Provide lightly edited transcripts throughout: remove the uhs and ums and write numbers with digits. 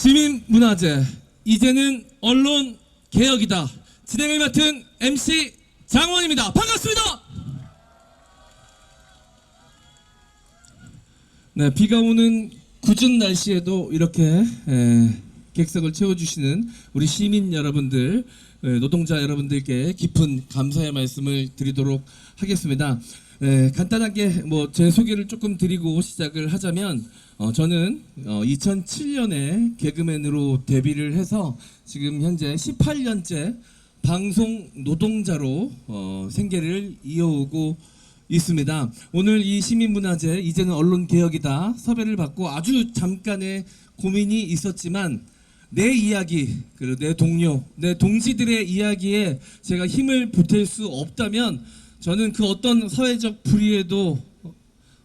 시민문화제 이제는 언론 개혁이다. 진행을 맡은 MC 장원입니다. 반갑습니다. 네, 비가 오는 궂은 날씨에도 이렇게 객석을 채워주시는 우리 시민 여러분들, 노동자 여러분들께 깊은 감사의 말씀을 드리도록 하겠습니다. 간단하게 제 소개를 조금 드리고 시작을 하자면, 저는 2007년에 개그맨으로 데뷔를 해서 지금 현재 18년째 방송 노동자로 생계를 이어오고 있습니다. 오늘 이 시민문화제 이제는 언론개혁이다 섭외를 받고 아주 잠깐의 고민이 있었지만, 내 이야기, 그리고 내 동료, 내 동지들의 이야기에 제가 힘을 보탤 수 없다면 저는 그 어떤 사회적 불의에도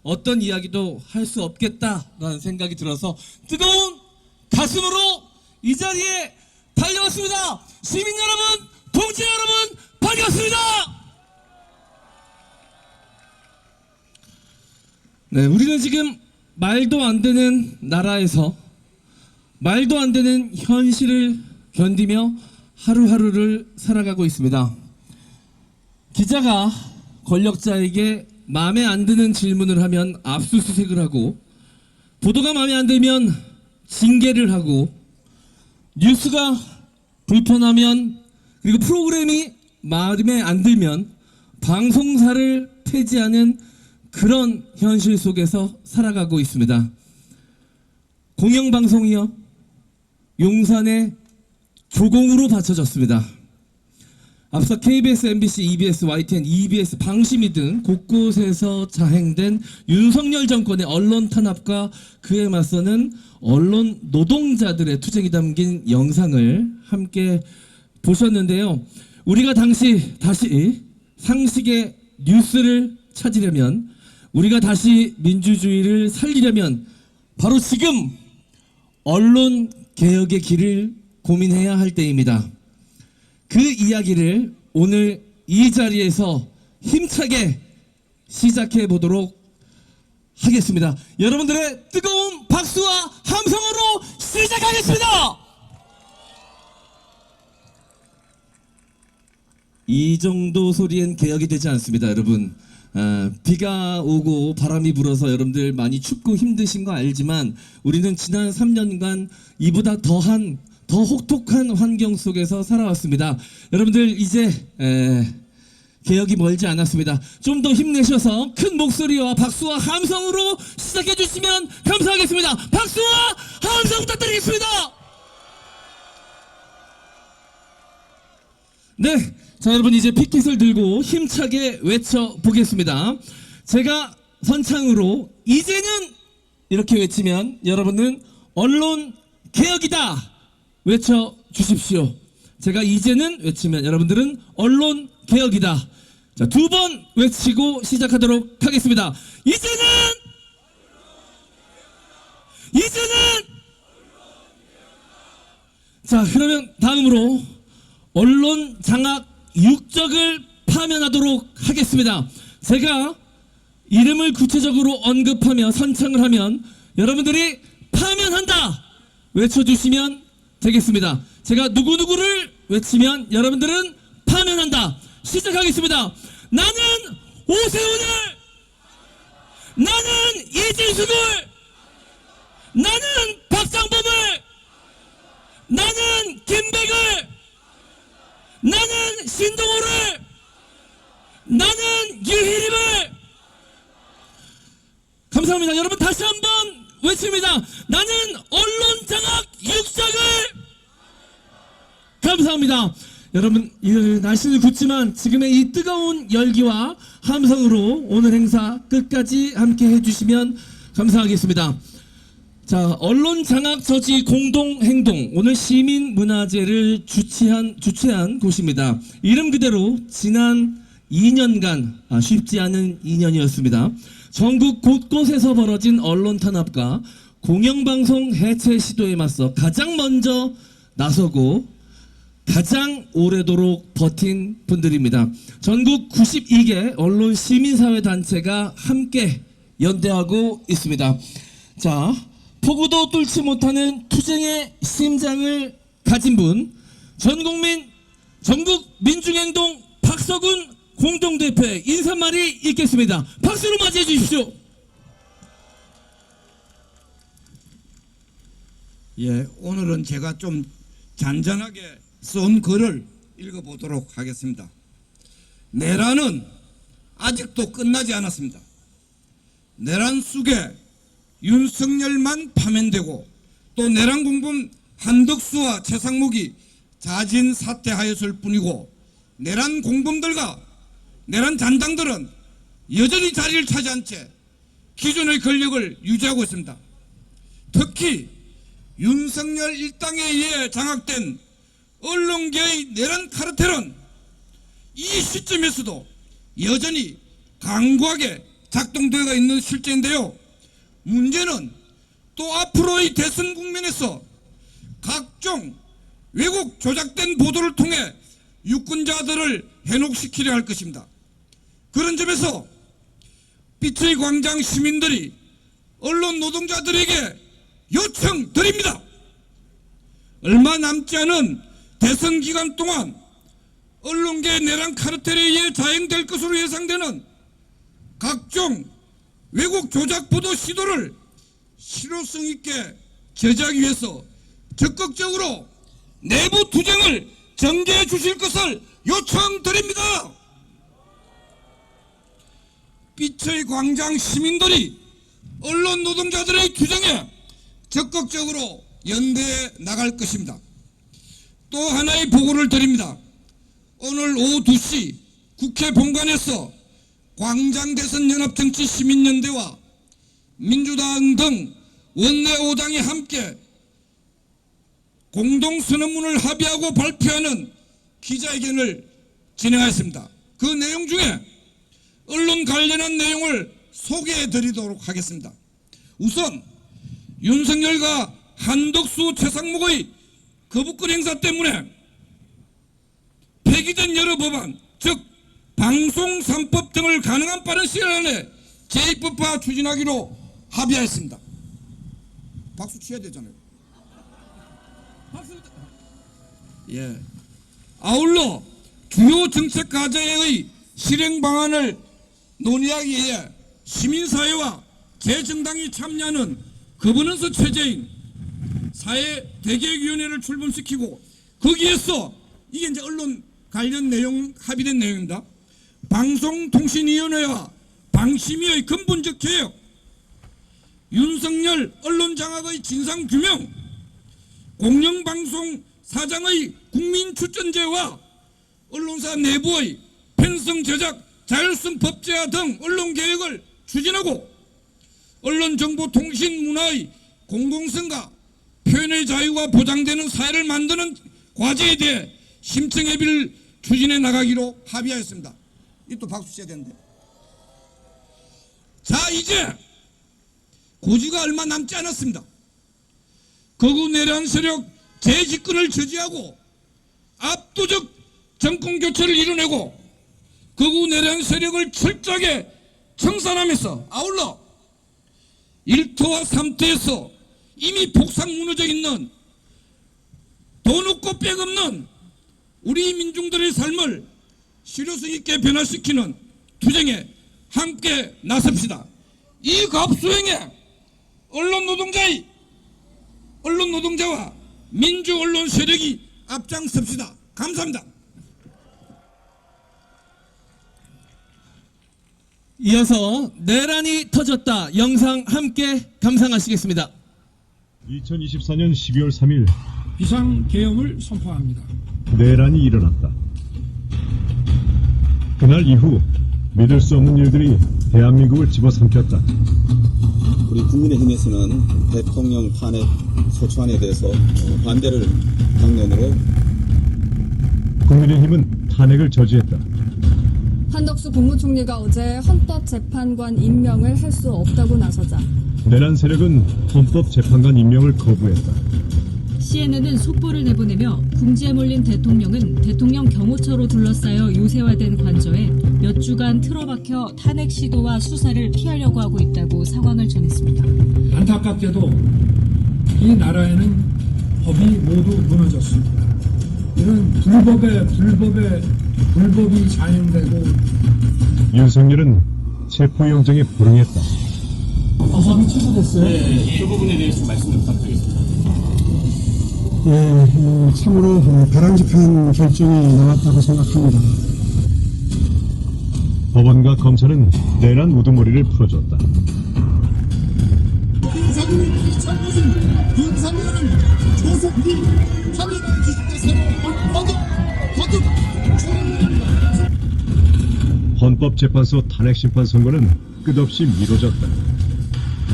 어떤 이야기도 할 수 없겠다라는 생각이 들어서 뜨거운 가슴으로 이 자리에 달려왔습니다. 시민 여러분, 동지 여러분, 반갑습니다. 네, 우리는 지금 말도 안 되는 나라에서 말도 안 되는 현실을 견디며 하루하루를 살아가고 있습니다. 기자가 권력자에게 마음에 안 드는 질문을 하면 압수수색을 하고, 보도가 마음에 안 들면 징계를 하고, 뉴스가 불편하면, 그리고 프로그램이 마음에 안 들면 방송사를 폐지하는 그런 현실 속에서 살아가고 있습니다. 공영방송이요, 용산의 조공으로 바쳐졌습니다. 앞서 KBS, MBC, EBS, YTN, EBS, 방심이 등 곳곳에서 자행된 윤석열 정권의 언론 탄압과 그에 맞서는 언론 노동자들의 투쟁이 담긴 영상을 함께 보셨는데요. 우리가 다시 상식의 뉴스를 찾으려면, 우리가 다시 민주주의를 살리려면 바로 지금 언론 개혁의 길을 고민해야 할 때입니다. 그 이야기를 오늘 이 자리에서 힘차게 시작해 보도록 하겠습니다. 여러분들의 뜨거운 박수와 함성으로 시작하겠습니다. 이 정도 소리엔 개혁이 되지 않습니다, 여러분. 비가 오고 바람이 불어서 여러분들 많이 춥고 힘드신 거 알지만, 우리는 지난 3년간 이보다 더 혹독한 환경 속에서 살아왔습니다. 여러분들 이제 개혁이 멀지 않았습니다. 좀 더 힘내셔서 큰 목소리와 박수와 함성으로 시작해 주시면 감사하겠습니다. 박수와 함성 부탁드리겠습니다. 네, 자, 여러분 이제 피켓을 들고 힘차게 외쳐보겠습니다. 제가 선창으로 이제는 이렇게 외치면 여러분은 언론 개혁이다 외쳐주십시오. 제가 이제는 외치면 여러분들은 언론 개혁이다. 자, 2번 외치고 시작하도록 하겠습니다. 이제는 자, 그러면 다음으로 언론 장악 육적을 파면하도록 하겠습니다. 제가 이름을 구체적으로 언급하며 선창을 하면 여러분들이 파면한다 외쳐주시면 되겠습니다. 제가 누구누구를 외치면 여러분들은 파면한다. 시작하겠습니다. 나는 오세훈을, 나는 이진숙을, 나는 박상범을, 나는 김백을, 나는 신동호를, 나는 유희림을. 감사합니다. 여러분 다시 한번 외칩니다. 나는 언론 장악 육적을. 감사합니다. 여러분, 날씨는 굽지만 지금의 이 뜨거운 열기와 함성으로 오늘 행사 끝까지 함께 해주시면 감사하겠습니다. 자, 언론 장악 저지 공동 행동, 오늘 시민문화제를 주최한 곳입니다. 이름 그대로 지난 2년간 쉽지 않은 2년이었습니다. 전국 곳곳에서 벌어진 언론 탄압과 공영방송 해체 시도에 맞서 가장 먼저 나서고 가장 오래도록 버틴 분들입니다. 전국 92개 언론 시민사회 단체가 함께 연대하고 있습니다. 자, 폭우도 뚫지 못하는 투쟁의 심장을 가진 분, 전국민 전국 민중행동 박서군 공동대표 인사말이 있겠습니다. 박수로 맞이해 주십시오. 예, 오늘은 제가 좀 잔잔하게 쓴 글을 읽어보도록 하겠습니다. 내란은 아직도 끝나지 않았습니다. 내란 속에 윤석열만 파면되고 또 내란 공범 한덕수와 최상목이 자진 사퇴하였을 뿐이고 내란 공범들과 내란 잔당들은 여전히 자리를 차지한 채 기존의 권력을 유지하고 있습니다. 특히 윤석열 일당에 의해 장악된 언론계의 내란 카르텔은 이 시점에서도 여전히 강고하게 작동되어 있는 실정인데요. 문제는 또 앞으로의 대선 국면에서 각종 왜곡 조작된 보도를 통해 유권자들을 해독시키려 할 것입니다. 그런 점에서 빛의 광장 시민들이 언론 노동자들에게 요청드립니다. 얼마 남지 않은 대선 기간 동안 언론계 내란 카르텔에 의해 자행될 것으로 예상되는 각종 왜곡 조작 보도 시도를 실효성 있게 저지하기 위해서 적극적으로 내부 투쟁을 전개해 주실 것을 요청드립니다. 빛의 광장 시민들이 언론 노동자들의 투쟁에 적극적으로 연대해 나갈 것입니다. 또 하나의 보고를 드립니다. 오늘 오후 2시 국회 본관에서 광장대선연합정치시민연대와 민주당 등 원내 5당이 함께 공동선언문을 합의하고 발표하는 기자회견을 진행하였습니다. 그 내용 중에 언론 관련한 내용을 소개해 드리도록 하겠습니다. 우선 윤석열과 한덕수 최상목의 거부권 행사 때문에 폐기된 여러 법안, 즉 방송 3법 등을 가능한 빠른 시간 안에 제2법화 추진하기로 합의하였습니다. 박수 쳐야 되잖아요. 예. 아울러 주요 정책 과제의 실행 방안을 논의하기 위해 시민사회와 재정당이 참여하는 거버넌스 체제인 사회대개혁위원회를 출범시키고 거기에서 이게 이제 언론 관련 내용 합의된 내용입니다. 방송통신위원회와 방심위의 근본적 개혁, 윤석열 언론장악의 진상규명, 공영방송 사장의 국민추천제와 언론사 내부의 편성 제작 자율성 법제화 등 언론개혁을 추진하고 언론정보통신문화의 공공성과 표현의 자유가 보장되는 사회를 만드는 과제에 대해 심층협의를 추진해 나가기로 합의하였습니다. 이 또 박수 쳐야 되는데. 자, 이제 고지가 얼마 남지 않았습니다. 거구 내란 세력 재집권을 저지하고 압도적 정권 교체를 이뤄내고 거구 내란 세력을 철저하게 청산하면서 아울러 1터와 3터에서 이미 폭삭 무너져 있는 돈 없고 백 없는 우리 민중들의 삶을 실효성 있게 변화시키는 투쟁에 함께 나섭시다. 이 갑수행에 언론 노동자와 민주 언론 세력이 앞장섭시다. 감사합니다. 이어서 내란이 터졌다 영상 함께 감상하시겠습니다. 2024년 12월 3일 비상계엄을 선포합니다. 내란이 일어났다. 그날 이후 믿을 수 없는 일들이 대한민국을 집어삼켰다. 우리 국민의힘에서는 대통령 탄핵 소추안에 대해서 반대를 당론으로 국민의힘은 탄핵을 저지했다. 한덕수 국무총리가 어제 헌법재판관 임명을 할 수 없다고 나서자 내란 세력은 헌법재판관 임명을 거부했다. CNN은 속보를 내보내며 궁지에 몰린 대통령은 대통령 경호처로 둘러싸여 요새화된 관저에 몇 주간 틀어박혀 탄핵 시도와 수사를 피하려고 하고 있다고 상황을 전했습니다. 안타깝게도 이 나라에는 법이 모두 무너졌습니다. 이런 불법이 자행되고 윤석열은 체포영장에 불응했다. 법이 취소됐어요. 네, 그 부분에 대해서 말씀 좀 부탁드리겠습니다. 참으로 바람직한 결정이 나왔다고 생각합니다. 법원과 검찰은 내란 우두머리를 풀어줬다. 윤석열을 조속히 파면할 기준에서 거듭 헌법재판소 탄핵심판 선고는 끝없이 미뤄졌다.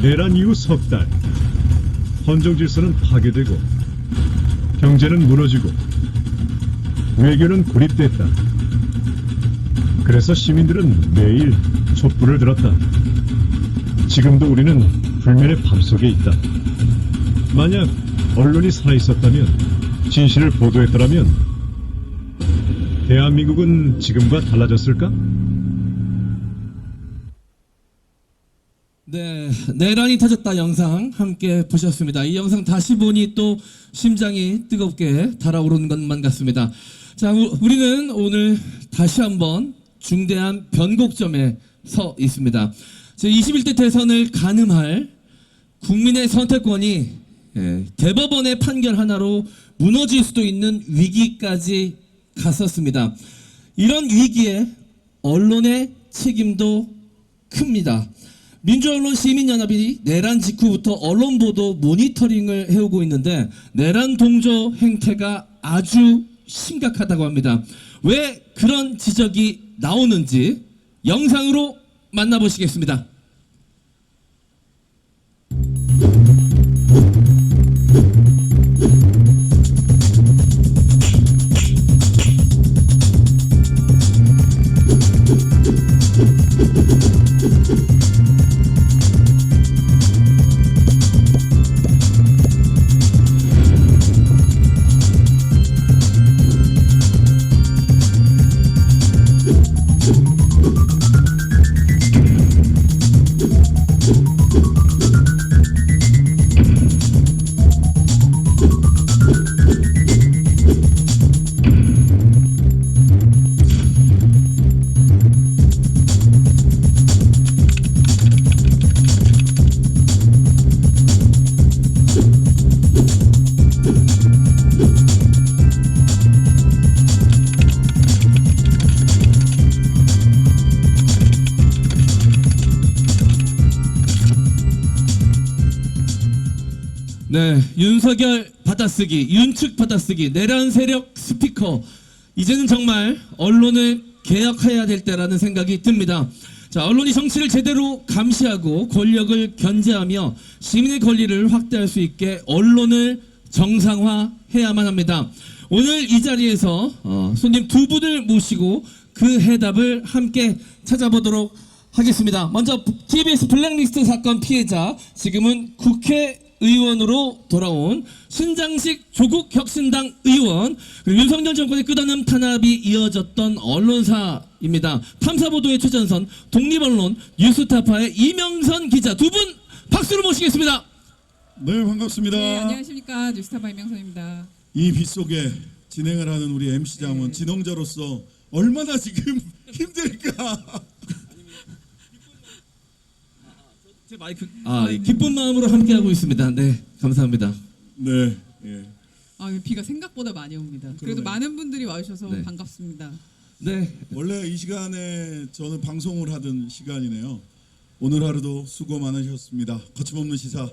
내란 이후 석 달, 헌정질서는 파괴되고 경제는 무너지고 외교는 고립됐다. 그래서 시민들은 매일 촛불을 들었다. 지금도 우리는 불면의 밤속에 있다. 만약 언론이 살아있었다면, 진실을 보도했더라면 대한민국은 지금과 달라졌을까? 네, 내란이 터졌다 영상 함께 보셨습니다. 이 영상 다시 보니 또 심장이 뜨겁게 달아오르는 것만 같습니다. 자, 우리는 오늘 다시 한번 중대한 변곡점에 서 있습니다. 제21대 대선을 가늠할 국민의 선택권이 대법원의 판결 하나로 무너질 수도 있는 위기까지 갔었습니다. 이런 위기에 언론의 책임도 큽니다. 민주언론 시민연합이 내란 직후부터 언론 보도 모니터링을 해오고 있는데 내란 동조 행태가 아주 심각하다고 합니다. 왜 그런 지적이 나오는지 영상으로 만나보시겠습니다. 네, 윤석열 받아쓰기, 윤측 받아쓰기, 내란 세력 스피커. 이제는 정말 언론을 개혁해야 될 때라는 생각이 듭니다. 자, 언론이 정치를 제대로 감시하고 권력을 견제하며 시민의 권리를 확대할 수 있게 언론을 정상화해야만 합니다. 오늘 이 자리에서 손님 두 분을 모시고 그 해답을 함께 찾아보도록 하겠습니다. 먼저 TBS 블랙리스트 사건 피해자, 지금은 국회의원으로 돌아온 신장식 조국혁신당 의원, 그리고 윤석열 정권의 끝없는 탄압이 이어졌던 언론사입니다. 탐사보도의 최전선 독립언론 뉴스타파의 이명선 기자, 두 분 박수로 모시겠습니다. 네, 반갑습니다. 네, 안녕하십니까. 뉴스타파 이명선입니다. 이 빛속에 진행을 하는 우리 MC장은 진행자로서 얼마나 지금 힘들까. 제 마이크, 기쁜 마음으로 함께하고 있습니다. 네, 감사합니다. 네, 예. 비가 생각보다 많이 옵니다. 그래도 많은 분들이 와주셔서 네. 반갑습니다. 네, 원래 이 시간에 저는 방송을 하던 시간이네요. 오늘 하루도 수고 많으셨습니다. 거침없는 시사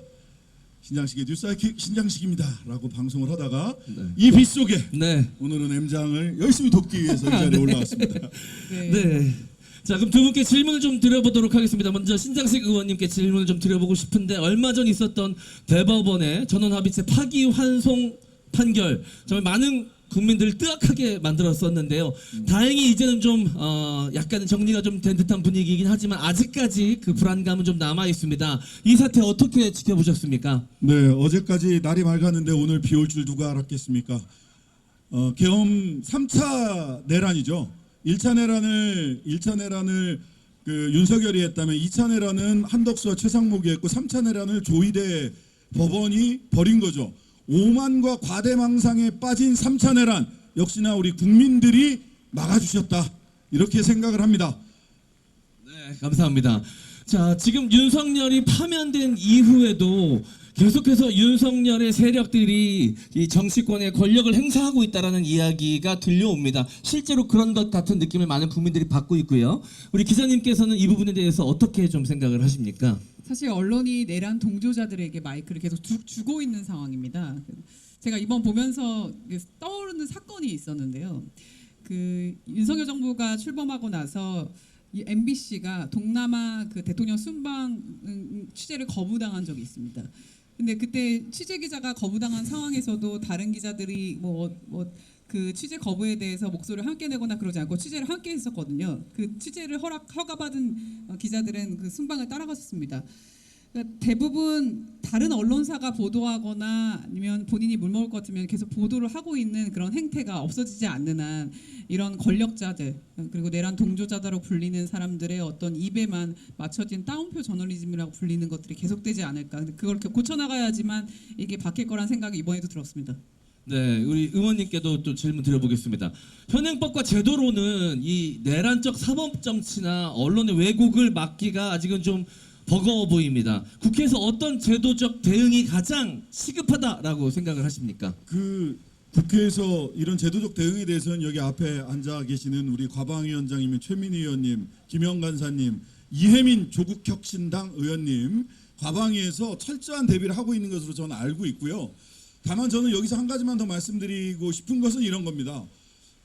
신장식의 뉴스아이킥 신장식입니다라고 방송을 하다가 이 빛속에 오늘은 M장을 열심히 돕기 위해서 이 자리에 올라왔습니다. 네. 자, 그럼 두 분께 질문을 좀 드려보도록 하겠습니다. 먼저 신장식 의원님께 질문을 좀 드려보고 싶은데, 얼마 전 있었던 대법원의 전원합의체 파기환송 판결, 정말 많은 국민들을 뜨악하게 만들었었는데요. 다행히 이제는 좀 약간 정리가 좀 된 듯한 분위기이긴 하지만 아직까지 그 불안감은 좀 남아 있습니다. 이 사태 어떻게 지켜보셨습니까? 네, 어제까지 날이 맑았는데 오늘 비 올 줄 누가 알았겠습니까? 계엄 3차 내란이죠. 1차 내란을 그 윤석열이 했다면 2차 내란은 한덕수와 최상목이 했고 3차 내란을 조희대 법원이 벌인 거죠. 오만과 과대망상에 빠진 3차 내란 역시나 우리 국민들이 막아주셨다 이렇게 생각을 합니다. 네, 감사합니다. 자, 지금 윤석열이 파면된 이후에도 계속해서 윤석열의 세력들이 이 정치권의 권력을 행사하고 있다라는 이야기가 들려옵니다. 실제로 그런 것 같은 느낌을 많은 국민들이 받고 있고요. 우리 기자님께서는 이 부분에 대해서 어떻게 좀 생각을 하십니까? 사실 언론이 내란 동조자들에게 마이크를 계속 주고 있는 상황입니다. 제가 이번 보면서 떠오르는 사건이 있었는데요. 그 윤석열 정부가 출범하고 나서 이 MBC가 동남아 그 대통령 순방 취재를 거부당한 적이 있습니다. 근데 그때 취재 기자가 거부당한 상황에서도 다른 기자들이 그 취재 거부에 대해서 목소리를 함께 내거나 그러지 않고 취재를 함께 했었거든요. 그 취재를 허가받은 기자들은 그 순방을 따라갔었습니다. 그러니까 대부분 다른 언론사가 보도하거나 아니면 본인이 물먹을 것 같으면 계속 보도를 하고 있는 그런 행태가 없어지지 않는 한 이런 권력자들 그리고 내란 동조자다로 불리는 사람들의 어떤 입에만 맞춰진 따옴표 저널리즘이라고 불리는 것들이 계속되지 않을까. 근데 그걸 고쳐나가야지만 이게 바뀔 거란 생각이 이번에도 들었습니다. 네, 우리 의원님께도 또 질문 드려보겠습니다. 현행법과 제도로는 이 내란적 사법 정치나 언론의 왜곡을 막기가 아직은 좀 버거워 보입니다. 국회에서 어떤 제도적 대응이 가장 시급하다라고 생각을 하십니까? 그 국회에서 이런 제도적 대응에 대해서는 여기 앞에 앉아 계시는 우리 과방위원장이면 최민희 의원님, 김영 간사님, 이혜민 조국혁신당 의원님 과방위에서 철저한 대비를 하고 있는 것으로 저는 알고 있고요. 다만 저는 여기서 한 가지만 더 말씀드리고 싶은 것은 이런 겁니다.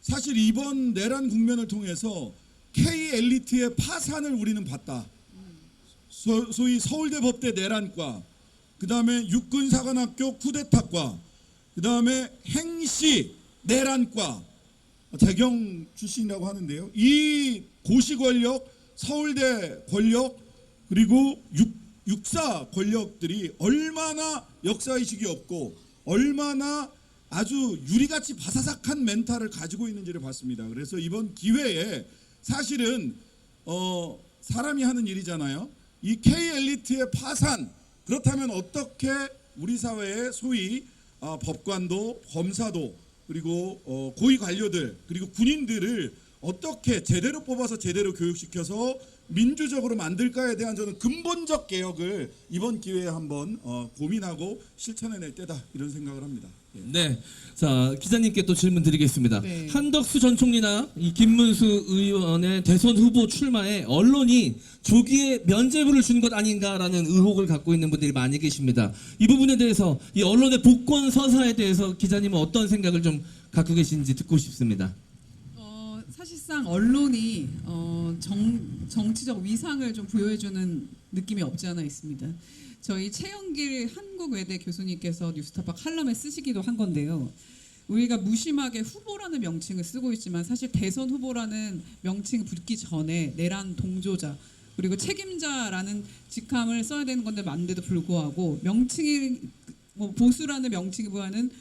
사실 이번 내란 국면을 통해서 K 엘리트의 파산을 우리는 봤다. 소위 서울대 법대 내란과 그 다음에 육군사관학교 쿠데타과 그 다음에 행시 내란과 재경 출신이라고 하는데요. 이 고시 권력, 서울대 권력 그리고 육사 권력들이 얼마나 역사의식이 없고 얼마나 아주 유리같이 바사삭한 멘탈을 가지고 있는지를 봤습니다. 그래서 이번 기회에 사실은 사람이 하는 일이잖아요. 이 K 엘리트의 파산 그렇다면 어떻게 우리 사회의 소위 법관도 검사도 그리고 고위 관료들 그리고 군인들을 어떻게 제대로 뽑아서 제대로 교육시켜서 민주적으로 만들까에 대한 저는 근본적 개혁을 이번 기회에 한번 고민하고 실천해낼 때다 이런 생각을 합니다. 네, 자 기자님께 또 질문 드리겠습니다. 네. 한덕수 전 총리나 이 김문수 의원의 대선 후보 출마에 언론이 조기에 면죄부를 준 것 아닌가라는 의혹을 갖고 있는 분들이 많이 계십니다. 이 부분에 대해서 이 언론의 복권 서사에 대해서 기자님은 어떤 생각을 좀 갖고 계신지 듣고 싶습니다. 사실상 언론이 정치적 위상을 좀 부여해주는 느낌이 없지 않아 있습니다. 저희 최영길 한국외대 교수님께서 뉴스타파 칼럼에 쓰시기도 한 건데요. 우리가 무심하게 후보라는 명칭을 쓰고 있지만 사실 대선 후보라는 명칭 붙기 전에 내란 동조자 그리고 책임자라는 직함을 써야 되는 건데 맞는데도 불구하고 명칭이 보수라는 명칭이 보하는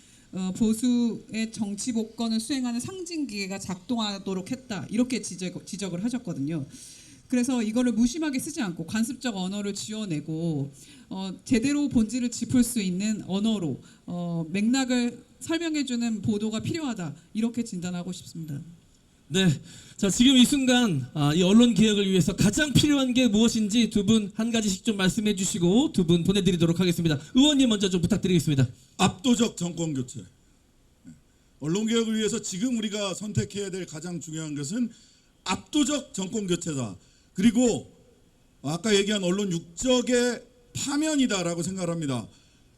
보수의 정치 복권을 수행하는 상징기계가 작동하도록 했다 이렇게 지적을 하셨거든요. 그래서 이거를 무심하게 쓰지 않고 관습적 언어를 지어내고 제대로 본질을 짚을 수 있는 언어로 맥락을 설명해주는 보도가 필요하다 이렇게 진단하고 싶습니다. 네, 자 지금 이 순간 이 언론 개혁을 위해서 가장 필요한 게 무엇인지 두 분 한 가지씩 좀 말씀해 주시고 두 분 보내드리도록 하겠습니다. 의원님 먼저 좀 부탁드리겠습니다. 압도적 정권 교체. 언론 개혁을 위해서 지금 우리가 선택해야 될 가장 중요한 것은 압도적 정권 교체다. 그리고 아까 얘기한 언론 육적의 파면이다라고 생각을 합니다.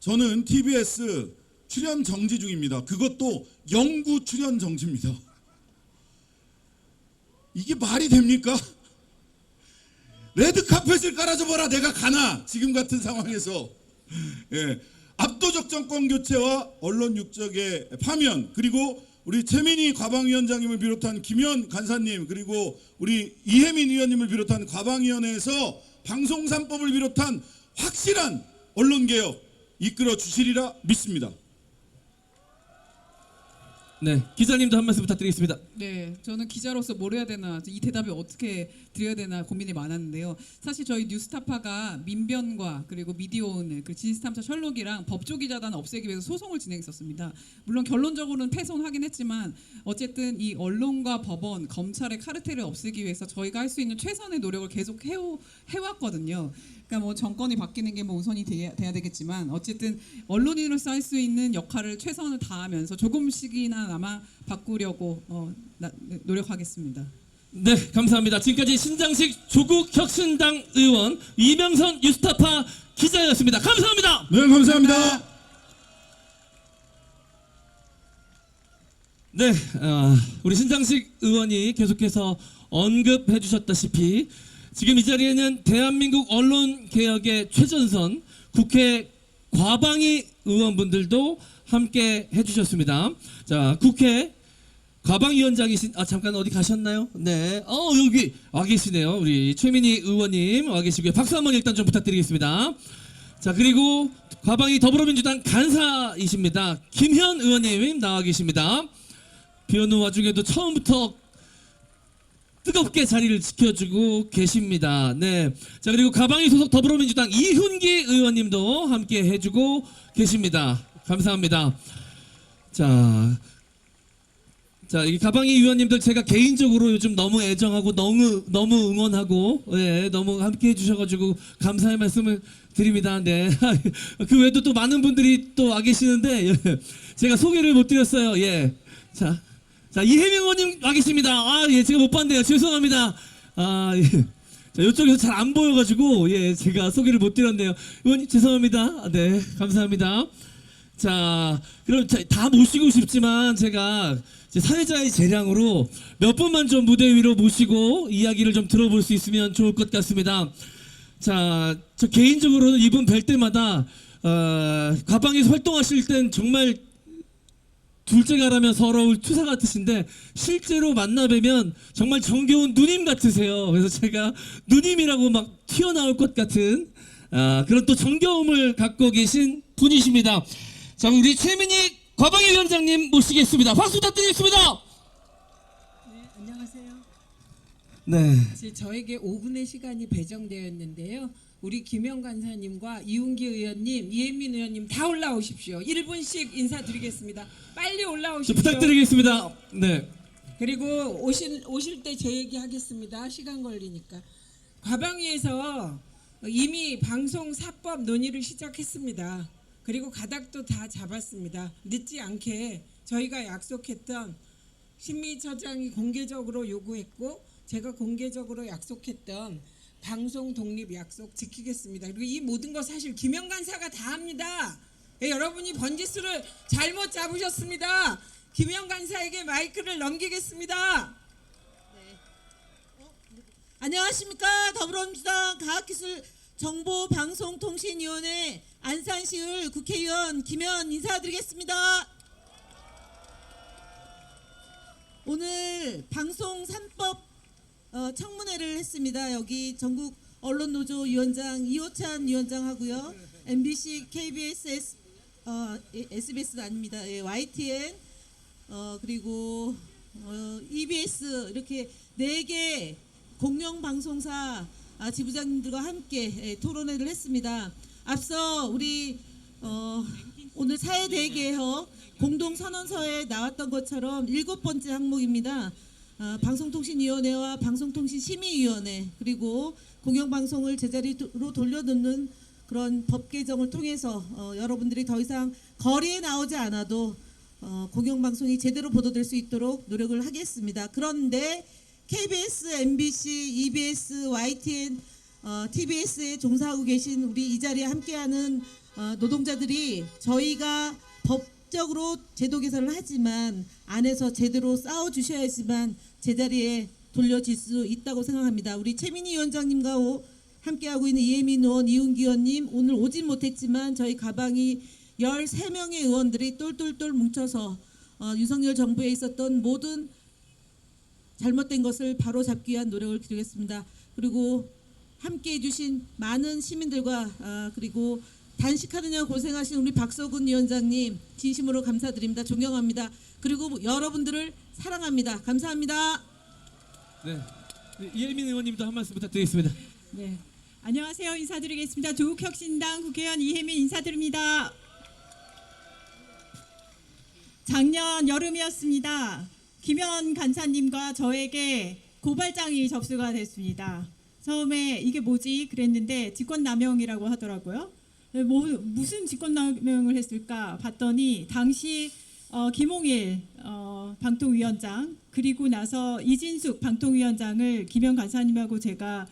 저는 TBS 출연 정지 중입니다. 그것도 영구 출연 정지입니다. 이게 말이 됩니까? 레드카펫을 깔아줘봐라 내가 가나 지금 같은 상황에서. 예. 압도적 정권 교체와 언론 육적의 파면 그리고 우리 최민희 과방위원장님을 비롯한 김현 간사님 그리고 우리 이혜민 의원님을 비롯한 과방위원회에서 방송 3법을 비롯한 확실한 언론 개혁 이끌어 주시리라 믿습니다. 네, 기자님도 한 말씀 부탁드리겠습니다. 네, 저는 기자로서 뭘 해야 되나, 이 대답을 어떻게 드려야 되나 고민이 많았는데요. 사실 저희 뉴스타파가 민변과 그리고 미디어오늘, 그 진실탐사 셜록이랑 법조기자단 없애기 위해서 소송을 진행했었습니다. 물론 결론적으로는 패소하긴 했지만 어쨌든 이 언론과 법원, 검찰의 카르텔을 없애기 위해서 저희가 할 수 있는 최선의 노력을 계속 해왔거든요. 그러니까 뭐 정권이 바뀌는 게 뭐 우선이 돼야 되겠지만 어쨌든 언론인으로서 할 수 있는 역할을 최선을 다하면서 조금씩이나마 바꾸려고 노력하겠습니다. 네, 감사합니다. 지금까지 신장식 조국혁신당 의원 이명선 뉴스타파 기자였습니다. 감사합니다. 네, 감사합니다. 네, 우리 신장식 의원이 계속해서 언급해 주셨다시피 지금 이 자리에는 대한민국 언론개혁의 최전선 국회 과방위 의원분들도 함께 해주셨습니다. 자, 국회 과방위원장이신 잠깐 어디 가셨나요? 네, 여기 와 계시네요. 우리 최민희 의원님 와 계시고요. 박수 한번 일단 좀 부탁드리겠습니다. 자, 그리고 과방위 더불어민주당 간사이십니다. 김현 의원님 나와 계십니다. 비 오는 와중에도 처음부터 뜨겁게 자리를 지켜주고 계십니다. 네. 자, 그리고 가방위 소속 더불어민주당 이훈기 의원님도 함께 해주고 계십니다. 감사합니다. 자, 이 가방위 의원님들 제가 개인적으로 요즘 너무 애정하고 너무 응원하고, 예, 너무 함께 해주셔가지고 감사의 말씀을 드립니다. 네. 그 외에도 또 많은 분들이 또 와 계시는데, 제가 소개를 못 드렸어요. 예. 자, 이혜명 의원님 와 계십니다. 예, 제가 못 봤네요. 죄송합니다. 예. 자, 이쪽에서 잘 안 보여가지고, 예, 제가 소개를 못 드렸네요. 의원님, 죄송합니다. 네, 감사합니다. 자, 그럼 다 모시고 싶지만, 제가 이제 사회자의 재량으로 몇 분만 좀 무대 위로 모시고 이야기를 좀 들어볼 수 있으면 좋을 것 같습니다. 자, 저 개인적으로는 이분 뵐 때마다, 과방에서 활동하실 땐 정말 둘째가라면 서러울 투사 같으신데 실제로 만나 뵈면 정말 정겨운 누님 같으세요. 그래서 제가 누님이라고 막 튀어나올 것 같은 그런 또 정겨움을 갖고 계신 분이십니다. 자, 우리 최민희 과방위 위원장님 모시겠습니다. 박수 부탁드리겠습니다. 네, 안녕하세요. 네. 저에게 5분의 시간이 배정되었는데요. 우리 김영 간사님과 이훈기 의원님, 이혜민 의원님 다 올라오십시오. 1분씩 인사드리겠습니다. 빨리 올라오십시오. 부탁드리겠습니다. 네. 그리고 오실 때 제 얘기 하겠습니다. 시간 걸리니까. 과방위에서 이미 방송 사법 논의를 시작했습니다. 그리고 가닥도 다 잡았습니다. 늦지 않게 저희가 약속했던 신미 처장이 공개적으로 요구했고 제가 공개적으로 약속했던 방송 독립 약속 지키겠습니다. 그리고 이 모든 거 사실 김영 간사가 다 합니다. 예, 여러분이 번지수를 잘못 잡으셨습니다. 김영 간사에게 마이크를 넘기겠습니다. 안녕하십니까. 더불어민주당 과학기술정보방송통신위원회 안산시을 국회의원 김현 인사드리겠습니다. 오늘 방송 3법 청문회를 했습니다. 여기 전국 언론노조 위원장 이호찬 위원장하고요. MBC, KBS, SBS도 아닙니다. 예, YTN 그리고 EBS 이렇게 4개 공영방송사 지부장님들과 함께 토론회를 했습니다. 앞서 우리 오늘 사회대개혁 공동선언서에 나왔던 것처럼 7번째 항목입니다. 방송통신위원회와 방송통신심의위원회 그리고 공영방송을 제자리로 돌려놓는 그런 법 개정을 통해서 여러분들이 더 이상 거리에 나오지 않아도 공영방송이 제대로 보도될 수 있도록 노력을 하겠습니다. 그런데 KBS, MBC, EBS, YTN, TBS에 종사하고 계신 우리 이 자리에 함께하는 노동자들이 저희가 법적으로 제도 개선을 하지만 안에서 제대로 싸워주셔야지만 제자리에 돌려질 수 있다고 생각합니다. 우리 최민희 위원장님과 함께하고 있는 이혜민 의원, 이훈기 의원님 오늘 오진 못했지만 저희 가방이 13명의 의원들이 똘똘똘 뭉쳐서 윤석열 정부에 있었던 모든 잘못된 것을 바로잡기 위한 노력을 기울이겠습니다. 그리고 함께해 주신 많은 시민들과 그리고 단식하느냐 고생하신 우리 박서군 위원장님 진심으로 감사드립니다. 존경합니다. 그리고 여러분들을 사랑합니다. 감사합니다. 네. 이혜민 의원님도 한 말씀 부탁드리겠습니다. 네, 안녕하세요. 인사드리겠습니다. 조국혁신당 국회의원 이혜민 인사드립니다. 작년 여름이었습니다. 김현 간사님과 저에게 고발장이 접수가 됐습니다. 처음에 이게 뭐지 그랬는데 직권남용이라고 하더라고요. 무슨 직권남용을 했을까 봤더니 당시 김홍일 방통위원장 그리고 나서 이진숙 방통위원장을 김현 간사님하고 제가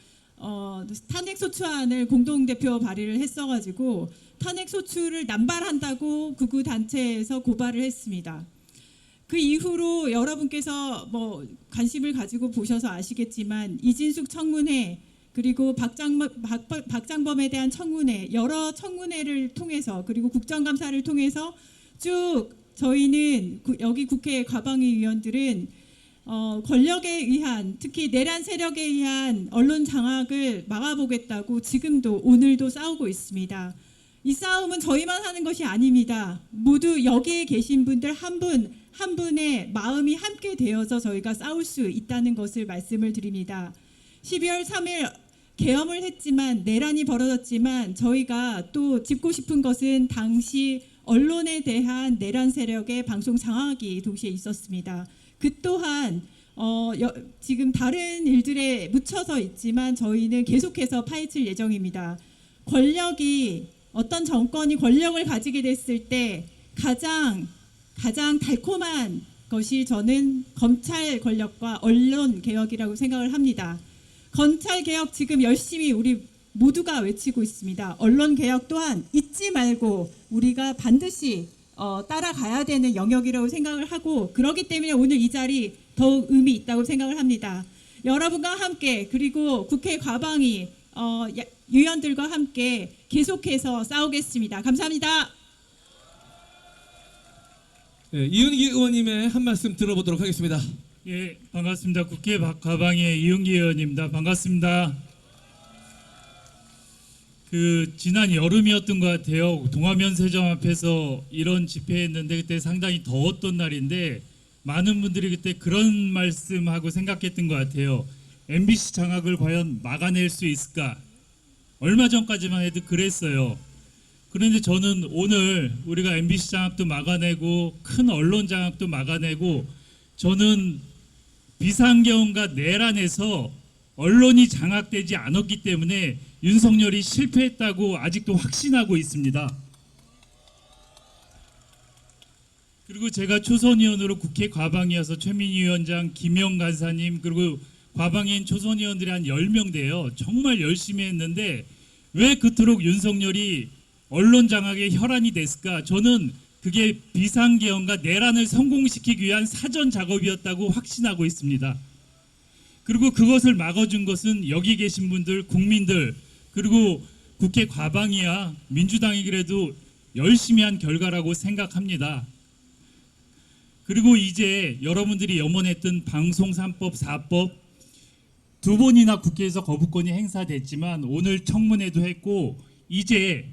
탄핵소추안을 공동대표 발의를 했어가지고 탄핵소추를 남발한다고 극우 단체에서 고발을 했습니다. 그 이후로 여러분께서 뭐 관심을 가지고 보셔서 아시겠지만 이진숙 청문회 그리고 박장범에 대한 청문회 여러 청문회를 통해서 그리고 국정감사를 통해서 쭉 저희는 여기 국회 과방위 의원들은 권력에 의한 특히 내란 세력에 의한 언론 장악을 막아보겠다고 지금도 오늘도 싸우고 있습니다. 이 싸움은 저희만 하는 것이 아닙니다. 모두 여기에 계신 분들 한 분 한 분의 마음이 함께 되어서 저희가 싸울 수 있다는 것을 말씀을 드립니다. 12월 3일 계엄을 했지만 내란이 벌어졌지만 저희가 또 짚고 싶은 것은 당시 언론에 대한 내란 세력의 방송 장악이 동시에 있었습니다. 그 또한 지금 다른 일들에 묻혀서 있지만 저희는 계속해서 파헤칠 예정입니다. 권력이 어떤 정권이 권력을 가지게 됐을 때 가장 달콤한 것이 저는 검찰 권력과 언론 개혁이라고 생각을 합니다. 검찰 개혁 지금 열심히 우리 모두가 외치고 있습니다. 언론 개혁 또한 잊지 말고 우리가 반드시 따라가야 되는 영역이라고 생각을 하고 그렇기 때문에 오늘 이 자리 더욱 의미 있다고 생각을 합니다. 여러분과 함께 그리고 국회 과방위 위원들과 함께 계속해서 싸우겠습니다. 감사합니다. 네, 이윤기 의원님의 한 말씀 들어보도록 하겠습니다. 예, 반갑습니다. 국회 과방위의 이윤기 의원입니다. 반갑습니다. 지난 여름이었던 것 같아요. 동화면세점 앞에서 이런 집회했는데 그때 상당히 더웠던 날인데 많은 분들이 그때 그런 말씀하고 생각했던 것 같아요. MBC 장악을 과연 막아낼 수 있을까? 얼마 전까지만 해도 그랬어요. 그런데 저는 오늘 우리가 MBC 장악도 막아내고 큰 언론 장악도 막아내고 저는 비상계엄과 내란에서 언론이 장악되지 않았기 때문에 윤석열이 실패했다고 아직도 확신하고 있습니다. 그리고 제가 초선의원으로 국회 과방위여서 최민희 위원장, 김영 간사님 그리고 과방위인 초선의원들이 한 10명 돼요. 정말 열심히 했는데 왜 그토록 윤석열이 언론 장악의 혈안이 됐을까? 저는 그게 비상계엄과 내란을 성공시키기 위한 사전 작업이었다고 확신하고 있습니다. 그리고 그것을 막아준 것은 여기 계신 분들, 국민들 그리고 국회 과방위와 민주당이 그래도 열심히 한 결과라고 생각합니다. 그리고 이제 여러분들이 염원했던 방송 3법, 4법 두 번이나 국회에서 거부권이 행사됐지만 오늘 청문회도 했고 이제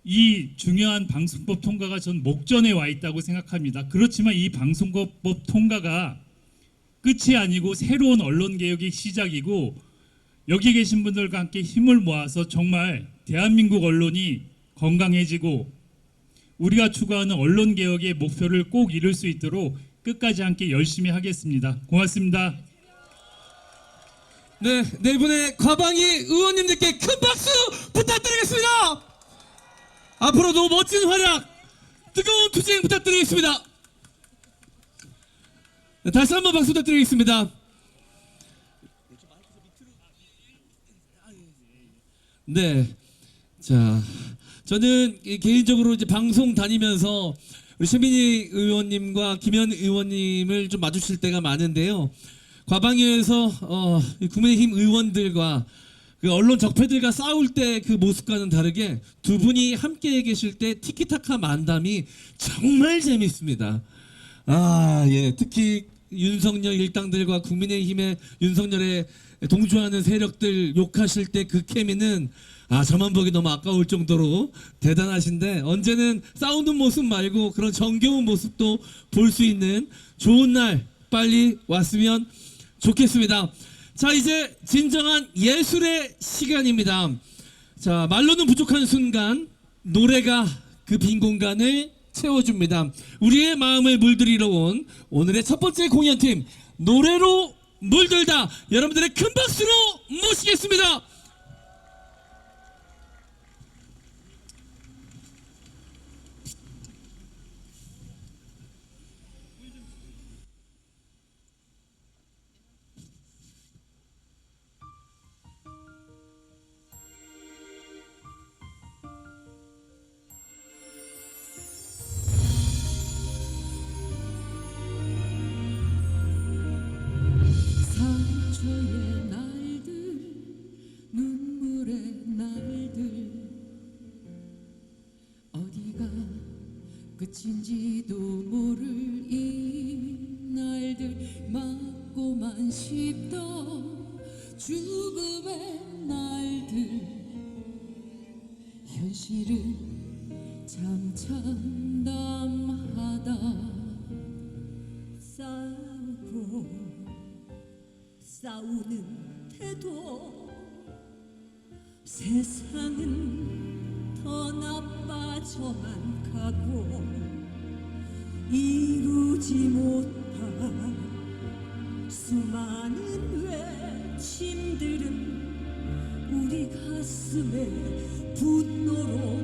이 중요한 방송법 통과가 전 목전에 와 있다고 생각합니다. 그렇지만 이 방송법 통과가 끝이 아니고 새로운 언론개혁의 시작이고 여기 계신 분들과 함께 힘을 모아서 정말 대한민국 언론이 건강해지고 우리가 추구하는 언론개혁의 목표를 꼭 이룰 수 있도록 끝까지 함께 열심히 하겠습니다. 고맙습니다. 네, 네 분의 과방위 의원님들께 큰 박수 부탁드리겠습니다. 앞으로도 멋진 활약, 뜨거운 투쟁 부탁드리겠습니다. 네, 다시 한번 박수 부탁드리겠습니다. 네, 자, 저는 개인적으로 이제 방송 다니면서 우리 최민희 의원님과 김현 의원님을 좀 마주칠 때가 많은데요. 과방위에서 국민의힘 의원들과 그 언론 적폐들과 싸울 때 그 모습과는 다르게 두 분이 함께 계실 때 티키타카 만담이 정말 재밌습니다. 예, 특히 윤석열 일당들과 국민의힘의 윤석열의 동조하는 세력들 욕하실 때 그 케미는 저만 보기 너무 아까울 정도로 대단하신데, 언제는 싸우는 모습 말고 그런 정겨운 모습도 볼 수 있는 좋은 날 빨리 왔으면 좋겠습니다. 자, 이제 진정한 예술의 시간입니다. 자, 말로는 부족한 순간 노래가 그 빈 공간을 채워줍니다. 우리의 마음을 물들이러 온 오늘의 첫 번째 공연팀, 노래로 물들다, 여러분들의 큰 박수로 모시겠습니다. 상처의 날들, 눈물의 날들, 어디가 끝인지도 모를 이 날들, 맞고만 싶던 죽음의 날들, 현실은 참 참담하다. 싸우고 싸우는 태도, 세상은 더 나빠져만 가고, 이루지 못한 수많은 외침들은 우리 가슴에 분노로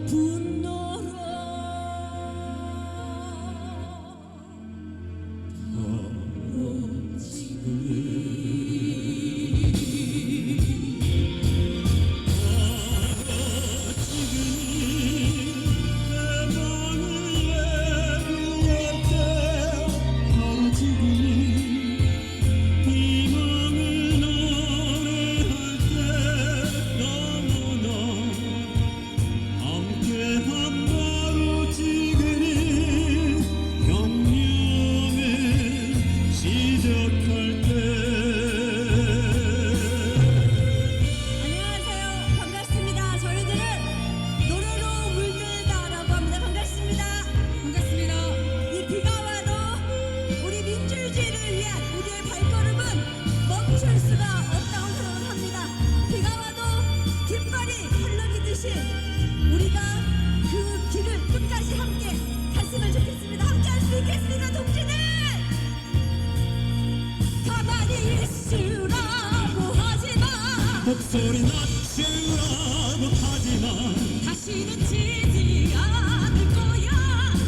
목소리 낮추라고 하지만 다시는 지지 않을 거야.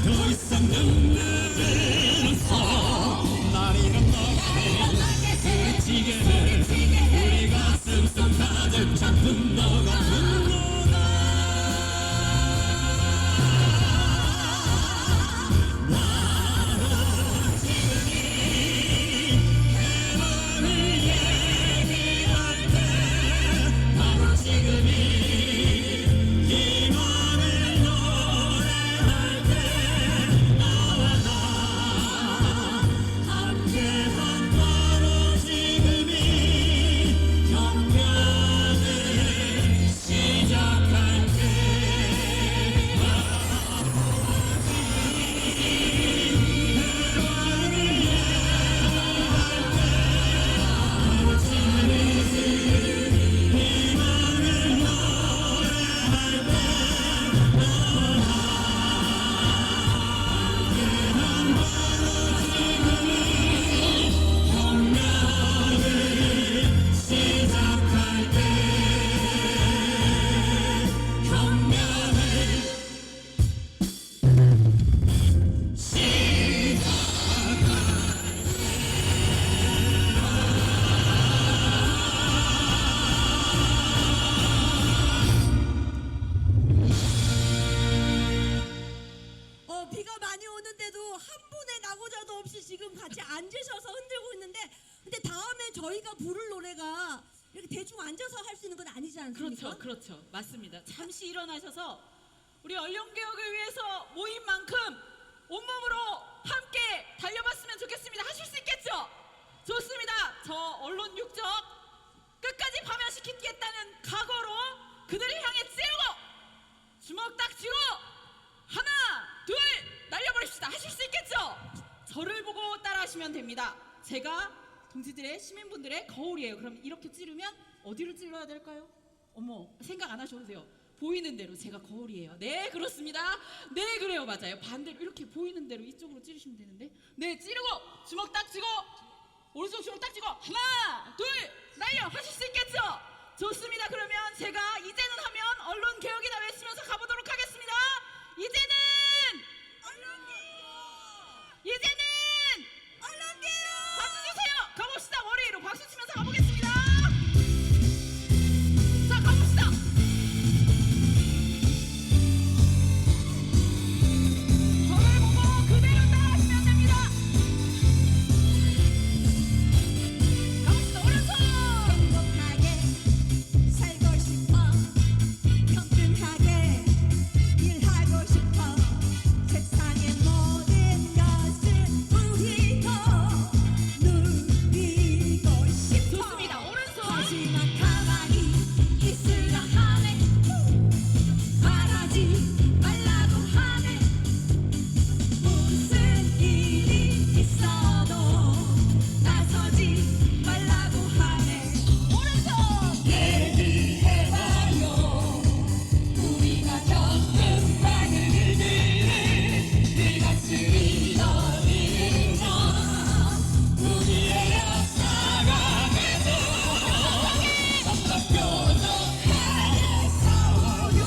더 이상 눈물을 없어. 날 이런 너게 소리치게 해. 우리 가슴속 가득 찬 분노가 비가 많이 오는데도 한 분의 낙오자도 없이 지금 같이 앉으셔서 흔들고 있는데, 근데 다음에 저희가 부를 노래가 이렇게 대충 앉아서 할 수 있는 건 아니지 않습니까? 그렇죠. 맞습니다. 잠시 일어나셔서 우리 언론개혁을 위해서 모인 만큼 온몸으로 함께 달려봤으면 좋겠습니다. 하실 수 있겠죠? 좋습니다. 저 언론 육적 끝까지 파면시키겠다는 각오로 그들을 향해 찌르고 주먹 딱 쥐고 하나 둘 날려버립시다. 하실 수 있겠죠? 저를 보고 따라하시면 됩니다. 제가 동지들의 시민분들의 거울이에요. 그럼 이렇게 찌르면 어디를 찔러야 될까요? 어머, 생각 안 하셔도 돼요. 보이는 대로. 제가 거울이에요. 네, 그렇습니다. 네, 그래요. 맞아요. 반대로 이렇게 보이는 대로 이쪽으로 찌르시면 되는데. 네, 찌르고 주먹 딱 쥐고 오른쪽 주먹 딱 쥐고 하나 둘 날려. 하실 수 있겠죠? 좋습니다. 그러면 제가 이제는 하면 언론 개혁이다 외치면서 가보도록 하겠습니다. 이제는 언론 개혁. 박수 주세요. 가봅시다. 머리 위로 박수 치면서 가보겠습니다. 자, 가봅시다. 저를 보고 그대로 따라하시면 됩니다. 가봅시다. 오른손. 행복하게 살고 싶어 평등하게 일하고 싶어 세상의 모든 것을 우리도 누리고 싶어 좋습니다. 오른손. 하지만 가만히 있으라 하네 말하지 말라고 하네 무슨 일이 있어도 나서지 말라고 하네 오른손 얘기해봐요 우리가 겪은 많은 일들을 네가 쓰리더니는 우리의 역사가 계속 뾰족하게 싸워요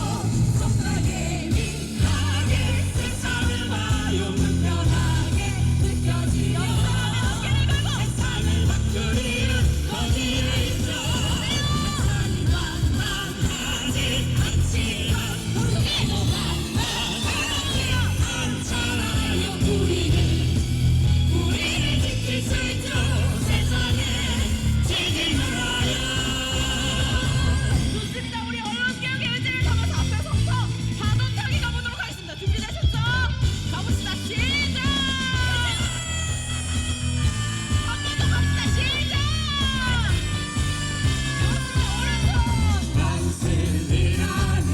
좀 더 예민하게 세상을 봐요 불편하게 느껴지요 세상을 바꾸리는 거기에 있어 세상이 만만하지 않지만 우리도 만만하지 않잖아요 우리를 지킬 수 있죠 세상에 지지 말아요 좋습니다. 우리 언론 개혁의 의지를 담아서 앞에서부터 파도 타기 가보도록 하겠습니다. 준비되셨죠? 가봅시다. 시작! 한 번 더 갑시다. 시작! 오른손. 만슬이라는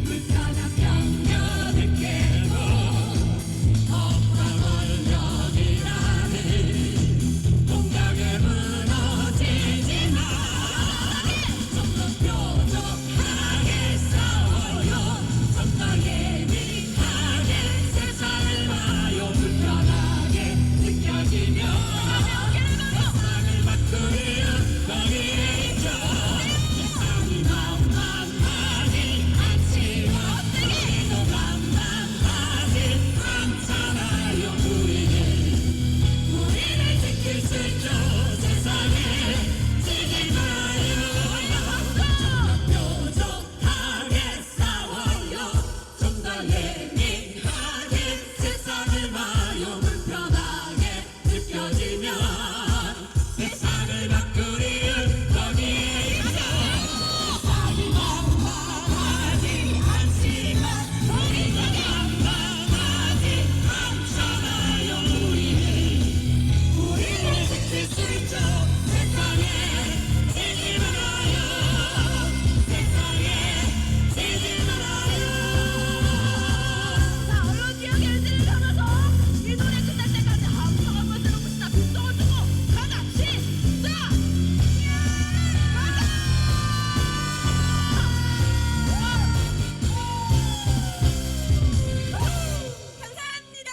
불편한 편견을 깨고 억울한 권력이라는 동력에 무너지지 마 좀 더 뾰족하게 싸워요 좀 더 예민하게 세상을 봐요 불편하게 느껴지면 세상을 바꾸리는 거기에 있죠 세상이 만만하지 않지만 우리도 만만하지 않잖아요 우리를 지킬 수 있죠 세상에 지지 마요 좀 더 뾰족하게 싸워요 좀 더 예민하게 세상을 봐요 불편하게 느껴지면 세상을 바꾸리는 거기에 있어 세상이 만만하지 않지만 우리가 만만하지 않잖아요 우리를 지킬 수 있죠 세상에 지지 말아요 세상에 지지 말아요 자, 언론 개혁의 의지를 담아서 이 노래 끝날 때까지 함성 한번 들어봅시다. 빈속을 두고 가자. 시작! 감사합니다.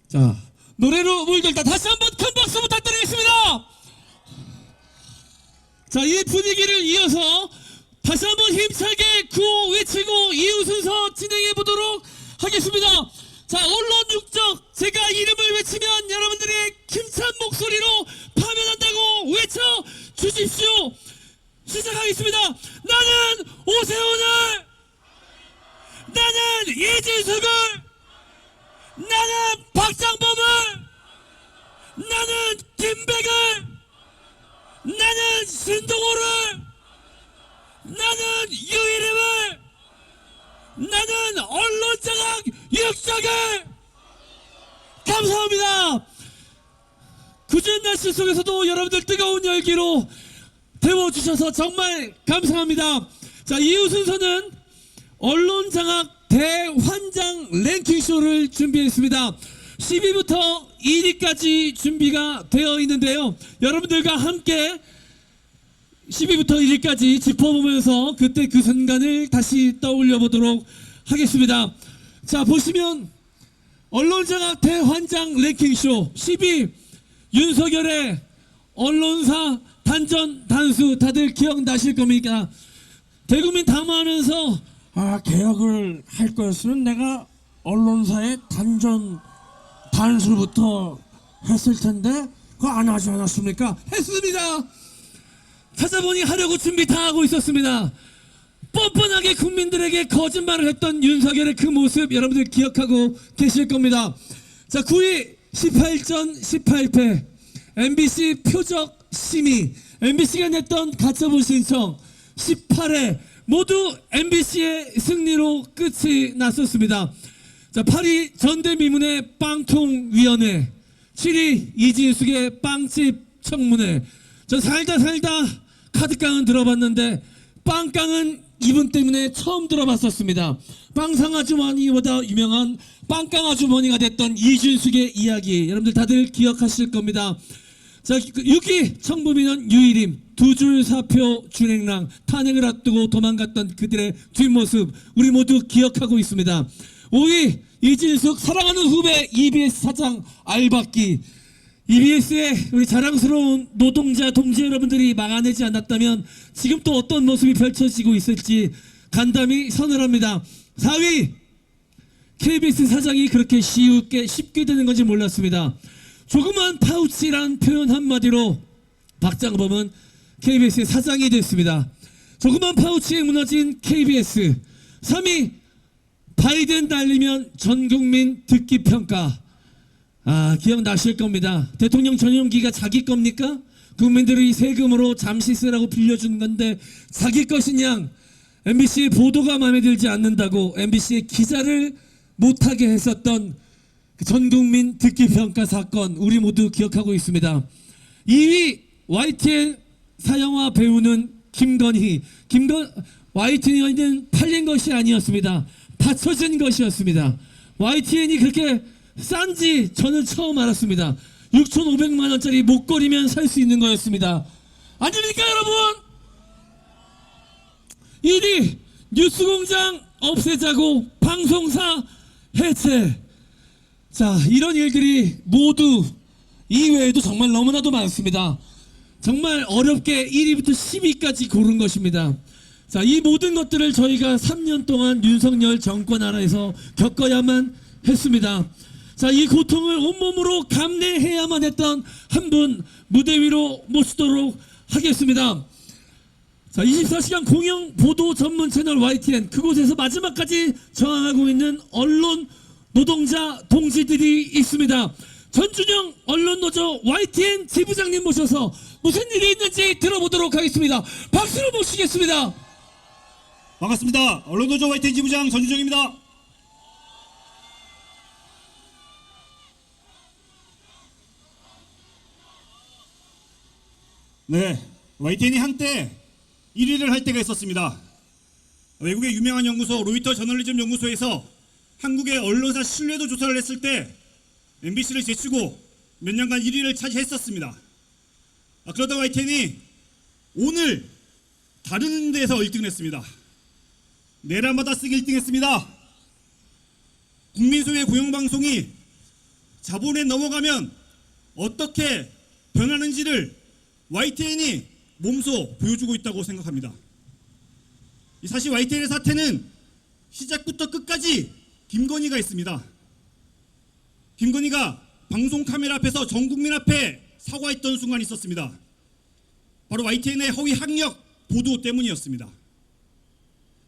자, 노래로 물들다 다시 한번 큰 박수 부탁드리겠습니다. 자, 이 분위기를 이어서 다시 한번 힘차게 구호 외치고 이후 순서 진행해 보도록 하겠습니다. 자, 언론 육적 제가 이름을 외치면 여러분들이 힘찬 목소리로 파면한다고 외쳐 주십시오. 시작하겠습니다. 나는 오세훈을, 나는 이진숙을, 나는 박장범을, 나는 김백을, 나는 신동호를, 나는 나는 유일임을, 나는 언론장악 육적을. 감사합니다. 굳은 날씨 속에서도 여러분들 뜨거운 열기로 데워주셔서 정말 감사합니다. 자, 이후 순서는 언론장악 대환장 랭킹쇼를 준비했습니다. 10위부터 1위까지 준비가 되어 있는데요. 여러분들과 함께 10위부터 1위까지 짚어보면서 그때 그 순간을 다시 떠올려 보도록 하겠습니다. 자, 보시면 언론장악 대환장 랭킹쇼 10위 윤석열의 언론사 단전 단수, 다들 기억나실 겁니까? 대국민 담화하면서 개혁을 할 거였으면 내가 언론사의 단전 단수부터 했을 텐데 그거 안 하지 않았습니까? 했습니다. 찾아보니 하려고 준비 다 하고 있었습니다. 뻔뻔하게 국민들에게 거짓말을 했던 윤석열의 그 모습 여러분들 기억하고 계실 겁니다. 자, 9위 18전 18패 MBC 표적 심의, MBC가 냈던 가처분 신청 18회 모두 MBC의 승리로 끝이 났었습니다. 자, 8위 전대미문의 빵통위원회, 7위 이진숙의 빵집 청문회. 전 살다 카드깡은 들어봤는데 빵깡은 이분 때문에 처음 들어봤었습니다. 빵상아주머니보다 유명한 빵깡아주머니가 됐던 이준숙의 이야기 여러분들 다들 기억하실 겁니다. 자, 6위 청부민원 유일임, 두 줄 사표 준행랑, 탄핵을 앞두고 도망갔던 그들의 뒷모습 우리 모두 기억하고 있습니다. 5위 이진숙 사랑하는 후배 EBS 사장 알박기. EBS의 우리 자랑스러운 노동자 동지 여러분들이 막아내지 않았다면 지금 또 어떤 모습이 펼쳐지고 있을지 간담이 서늘합니다. 4위 KBS 사장이 그렇게 쉽게 되는 건지 몰랐습니다. 조그만 파우치란 표현 한마디로 박장범은 KBS의 사장이 됐습니다. 조그만 파우치에 무너진 KBS. 3위 바이든 날리면 전국민 듣기 평가. 기억나실 겁니다. 대통령 전용기가 자기 겁니까? 국민들이 세금으로 잠시 쓰라고 빌려준 건데 자기 것이냐? MBC의 보도가 마음에 들지 않는다고 MBC의 기자를 못하게 했었던 그 전국민 듣기 평가 사건 우리 모두 기억하고 있습니다. 2위 YTN 사형화 배우는 김건희. YTN은 팔린 것이 아니었습니다. 받쳐진 것이었습니다. YTN이 그렇게 싼지 저는 처음 알았습니다. 6,500만 원짜리 목걸이면 살 수 있는 거였습니다. 아닙니까 여러분? 1위 뉴스공장 없애자고 방송사 해체. 자, 이런 일들이 모두 이외에도 정말 너무나도 많습니다. 정말 어렵게 1위부터 10위까지 고른 것입니다. 자, 이 모든 것들을 저희가 3년 동안 윤석열 정권 하나에서 겪어야만 했습니다. 자, 이 고통을 온몸으로 감내해야만 했던 한 분 무대 위로 모시도록 하겠습니다. 자, 24시간 공영 보도 전문 채널 YTN, 그곳에서 마지막까지 저항하고 있는 언론 노동자 동지들이 있습니다. 전준영 언론노조 YTN 지부장님 모셔서 무슨 일이 있는지 들어보도록 하겠습니다. 박수로 모시겠습니다. 반갑습니다. 언론노조 YTN 지부장 전준영입니다. 네, YTN이 한때 1위를 할 때가 있었습니다. 외국의 유명한 연구소 로이터 저널리즘 연구소에서 한국의 언론사 신뢰도 조사를 했을 때 MBC를 제치고 몇 년간 1위를 차지했었습니다. 그러다 YTN이 오늘 다른 데서 1등을 했습니다. 내란 받아쓰기 1등 했습니다. 국민 소유의 공영방송이 자본에 넘어가면 어떻게 변하는지를 YTN이 몸소 보여주고 있다고 생각합니다. 사실 YTN의 사태는 시작부터 끝까지 김건희가 있습니다. 김건희가 방송 카메라 앞에서 전 국민 앞에 사과했던 순간이 있었습니다. 바로 YTN의 허위 학력 보도 때문이었습니다.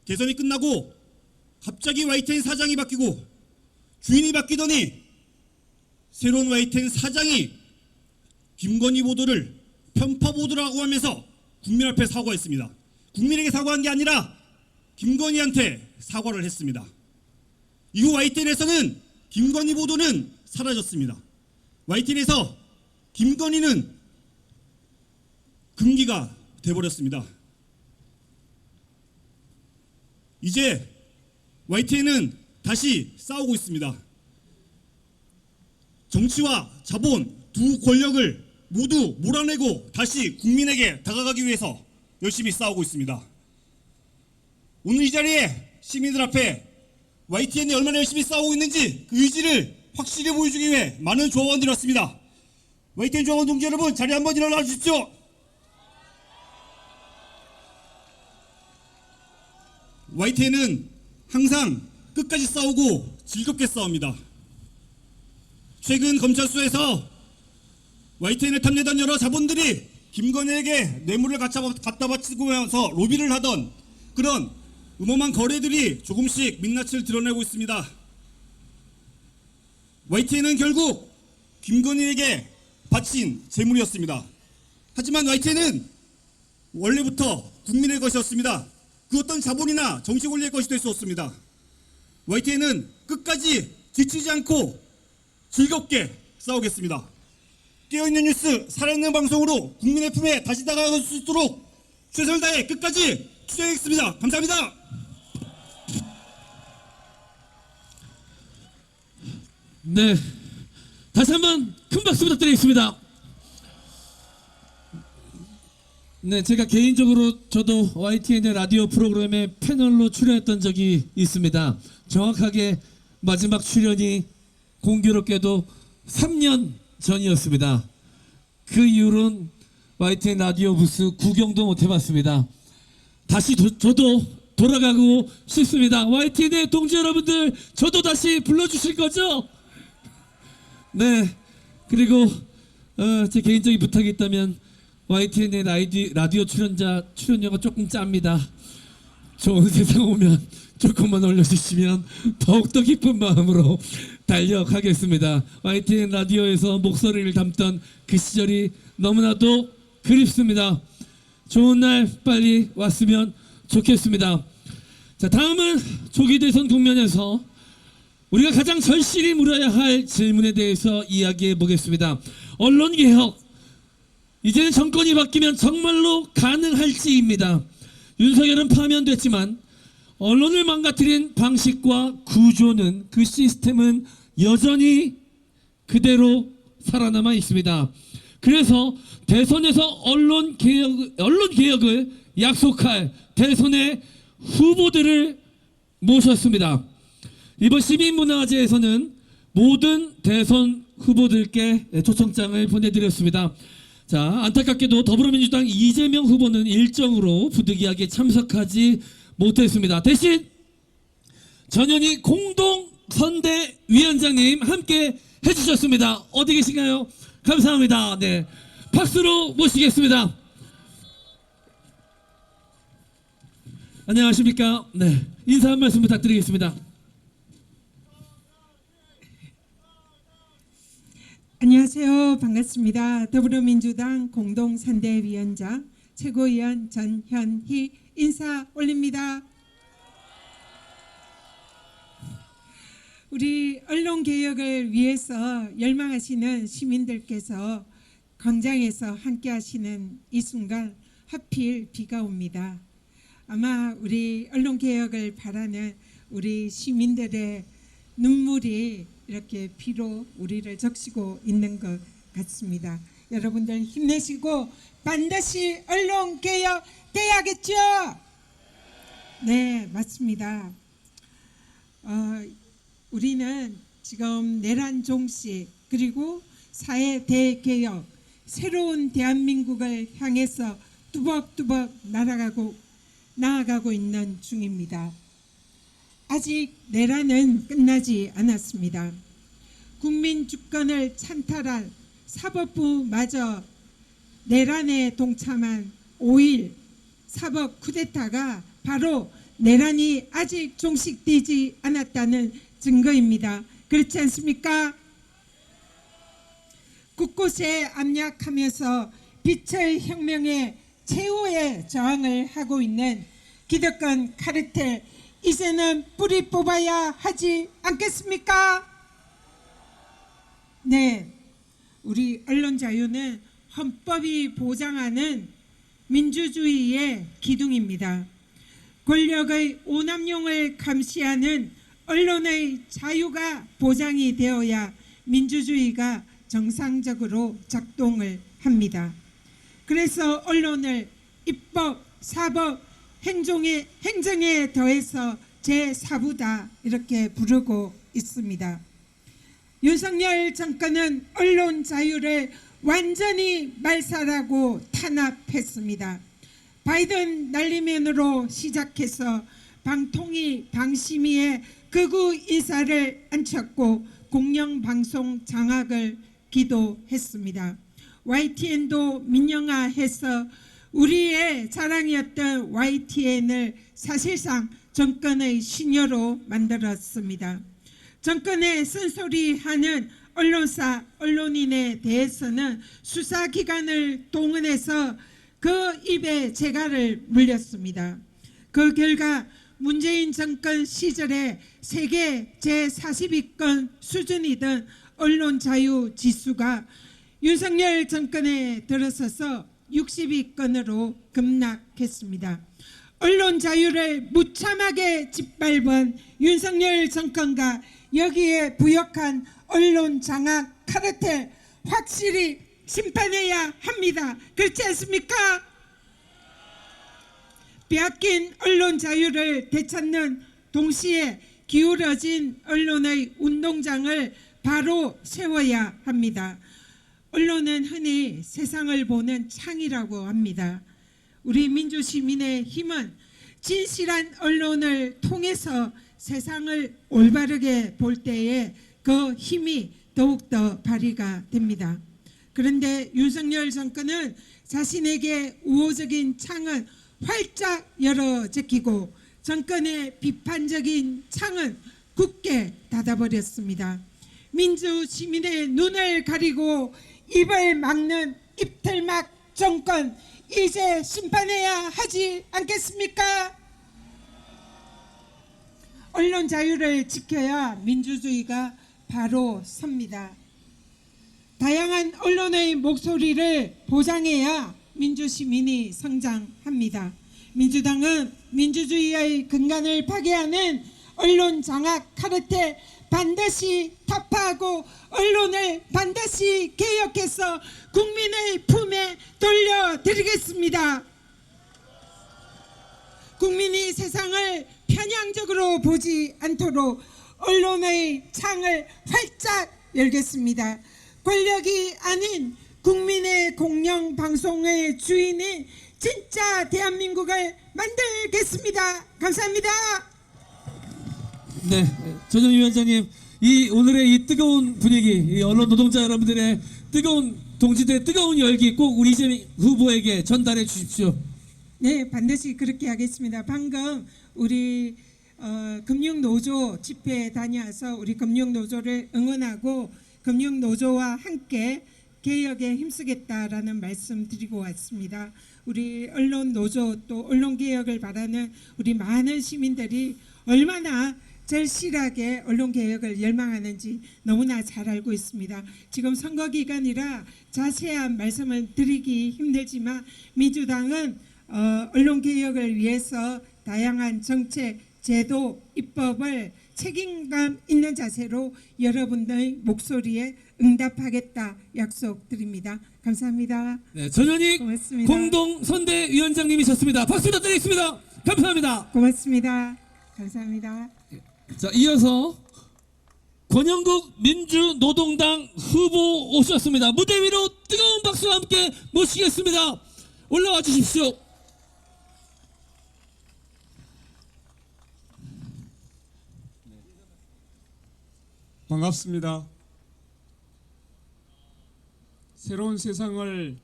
대선이 끝나고 갑자기 YTN 사장이 바뀌고 주인이 바뀌더니 새로운 YTN 사장이 김건희 보도를 편파 보도라고 하면서 국민 앞에 사과했습니다. 국민에게 사과한 게 아니라 김건희한테 사과를 했습니다. 이후 YTN에서는 김건희 보도는 사라졌습니다. YTN에서 김건희는 금기가 돼버렸습니다. 이제 YTN은 다시 싸우고 있습니다. 정치와 자본 두 권력을 모두 몰아내고 다시 국민에게 다가가기 위해서 열심히 싸우고 있습니다. 오늘 이 자리에 시민들 앞에 YTN이 얼마나 열심히 싸우고 있는지 그 의지를 확실히 보여주기 위해 많은 조합원들이 왔습니다. YTN 조합원 동지 여러분, 자리에 한번 일어나 주십시오. YTN은 항상 끝까지 싸우고 즐겁게 싸웁니다. 최근 검찰 수사에서 YTN에 탐내던 여러 자본들이 김건희에게 뇌물을 갖다 바치면서 로비를 하던 그런 음험한 거래들이 조금씩 민낯을 드러내고 있습니다. YTN은 결국 김건희에게 바친 재물이었습니다. 하지만 YTN은 원래부터 국민의 것이었습니다. 그 어떤 자본이나 정치 권리의 것이 될 수 없습니다. YTN은 끝까지 지치지 않고 즐겁게 싸우겠습니다. 깨어있는 뉴스, 살아있는 방송으로 국민의 품에 다시 다가갈 수 있도록 최선을 다해 끝까지 투쟁하겠습니다. 감사합니다. 네, 다시 한번 큰 박수 부탁드리겠습니다. 네, 제가 개인적으로 저도 YTN의 라디오 프로그램에 패널로 출연했던 적이 있습니다. 정확하게 마지막 출연이 공교롭게도 3년 전이었습니다. 그 이후로는 YTN 라디오 부스 구경도 못 해봤습니다. 다시 저도 돌아가고 싶습니다. YTN의 동지 여러분들, 저도 다시 불러주실 거죠? 네, 그리고 제 개인적인 부탁이 있다면 YTN의 라디오 출연료가 조금 짭니다. 좋은 세상 오면 조금만 올려주시면 더욱더 기쁜 마음으로 달려가겠습니다. YTN 라디오에서 목소리를 담던 그 시절이 너무나도 그립습니다. 좋은 날 빨리 왔으면 좋겠습니다. 자, 다음은 조기 대선 국면에서 우리가 가장 절실히 물어야 할 질문에 대해서 이야기해 보겠습니다. 언론개혁, 이제는 정권이 바뀌면 정말로 가능할지입니다. 윤석열은 파면됐지만 언론을 망가뜨린 방식과 구조는, 그 시스템은 여전히 그대로 살아남아 있습니다. 그래서 대선에서 언론개혁을 약속할 대선의 후보들을 모셨습니다. 이번 시민문화제에서는 모든 대선 후보들께 초청장을 보내드렸습니다. 자, 안타깝게도 더불어민주당 이재명 후보는 일정으로 부득이하게 참석하지 못했습니다. 대신 전현희 공동선대위원장님 함께 해주셨습니다. 어디 계신가요? 감사합니다. 네, 박수로 모시겠습니다. 안녕하십니까? 네, 인사 한 말씀 부탁드리겠습니다. 안녕하세요. 반갑습니다. 더불어민주당 공동선대위원장 최고위원 전현희 인사 올립니다. 우리 언론개혁을 위해서 열망하시는 시민들께서 광장에서 함께 하시는 이 순간 하필 비가 옵니다. 아마 우리 언론개혁을 바라는 우리 시민들의 눈물이 이렇게 비로 우리를 적시고 있는 것 같습니다. 여러분들 힘내시고 반드시 언론개혁 돼야겠죠? 네, 맞습니다. 우리는 지금 내란 종식 그리고 사회 대개혁, 새로운 대한민국을 향해서 뚜벅뚜벅 나아가고 있는 중입니다. 아직 내란은 끝나지 않았습니다. 국민 주권을 찬탈한 사법부마저 내란에 동참한 5.1 사법 쿠데타가 바로 내란이 아직 종식되지 않았다는 증거입니다. 그렇지 않습니까? 곳곳에 압력하면서 빛의 혁명에 최후의 저항을 하고 있는 기득권 카르텔, 이제는 뿌리 뽑아야 하지 않겠습니까? 네, 우리 언론 자유는 헌법이 보장하는 민주주의의 기둥입니다. 권력의 오남용을 감시하는 언론의 자유가 보장이 되어야 민주주의가 정상적으로 작동을 합니다. 그래서 언론을 입법, 사법, 행정에 더해서 제4부다 이렇게 부르고 있습니다. 윤석열 정권은 언론 자유를 완전히 말살하고 탄압했습니다. 바이든 날리면으로 시작해서 방통위, 방심위에 극우 인사를 앉혔고 공영방송 장악을 기도했습니다. YTN도 민영화해서 우리의 자랑이었던 YTN을 사실상 정권의 신여로 만들었습니다. 정권의 쓴소리하는 언론사, 언론인에 대해서는 수사기관을 동원해서 그 입에 재갈을 물렸습니다. 그 결과 문재인 정권 시절에 세계 제42권 수준이던 언론 자유 지수가 윤석열 정권에 들어서서 62건으로 급락했습니다. 언론 자유를 무참하게 짓밟은 윤석열 정권과 여기에 부역한 언론 장악 카르텔 확실히 심판해야 합니다. 그렇지 않습니까? 빼앗긴 언론 자유를 되찾는 동시에 기울어진 언론의 운동장을 바로 세워야 합니다. 언론은 흔히 세상을 보는 창이라고 합니다. 우리 민주시민의 힘은 진실한 언론을 통해서 세상을 올바르게 볼 때에 그 힘이 더욱더 발휘가 됩니다. 그런데 윤석열 정권은 자신에게 우호적인 창은 활짝 열어 제끼고 정권의 비판적인 창은 굳게 닫아버렸습니다. 민주 시민의 눈을 가리고 입을 막는 입틀막 정권, 이제 심판해야 하지 않겠습니까? 언론 자유를 지켜야 민주주의가 바로 섭니다. 다양한 언론의 목소리를 보장해야 민주시민이 성장합니다. 민주당은 민주주의의 근간을 파괴하는 언론 장악 카르텔 반드시 타파하고 언론을 반드시 개혁해서 국민의 품에 돌려드리겠습니다. 국민이 세상을 편향적으로 보지 않도록 언론의 창을 활짝 열겠습니다. 권력이 아닌 국민의 공영방송의 주인인 진짜 대한민국을 만들겠습니다. 감사합니다. 네, 전현 위원장님, 이 오늘의 이 뜨거운 분위기, 이 언론 노동자 여러분들의 뜨거운 동지들의 뜨거운 열기 꼭 우리 이재명 후보에게 전달해 주십시오. 네, 반드시 그렇게 하겠습니다. 방금 우리 금융노조 집회에 다녀와서 우리 금융노조를 응원하고 금융노조와 함께 개혁에 힘쓰겠다라는 말씀 드리고 왔습니다. 우리 언론노조 또 언론개혁을 바라는 우리 많은 시민들이 얼마나 절실하게 언론개혁을 열망하는지 너무나 잘 알고 있습니다. 지금 선거 기간이라 자세한 말씀을 드리기 힘들지만 민주당은 언론개혁을 위해서 다양한 정책, 제도, 입법을 책임감 있는 자세로 여러분들의 목소리에 응답하겠다 약속드립니다. 감사합니다. 네, 전현익 공동선대위원장님이셨습니다. 박수 부탁드리겠습니다. 감사합니다. 고맙습니다. 감사합니다. 자, 이어서 권영국 민주노동당 후보 오셨습니다. 무대 위로 뜨거운 박수와 함께 모시겠습니다. 올라와 주십시오. 반갑습니다. 새로운 세상을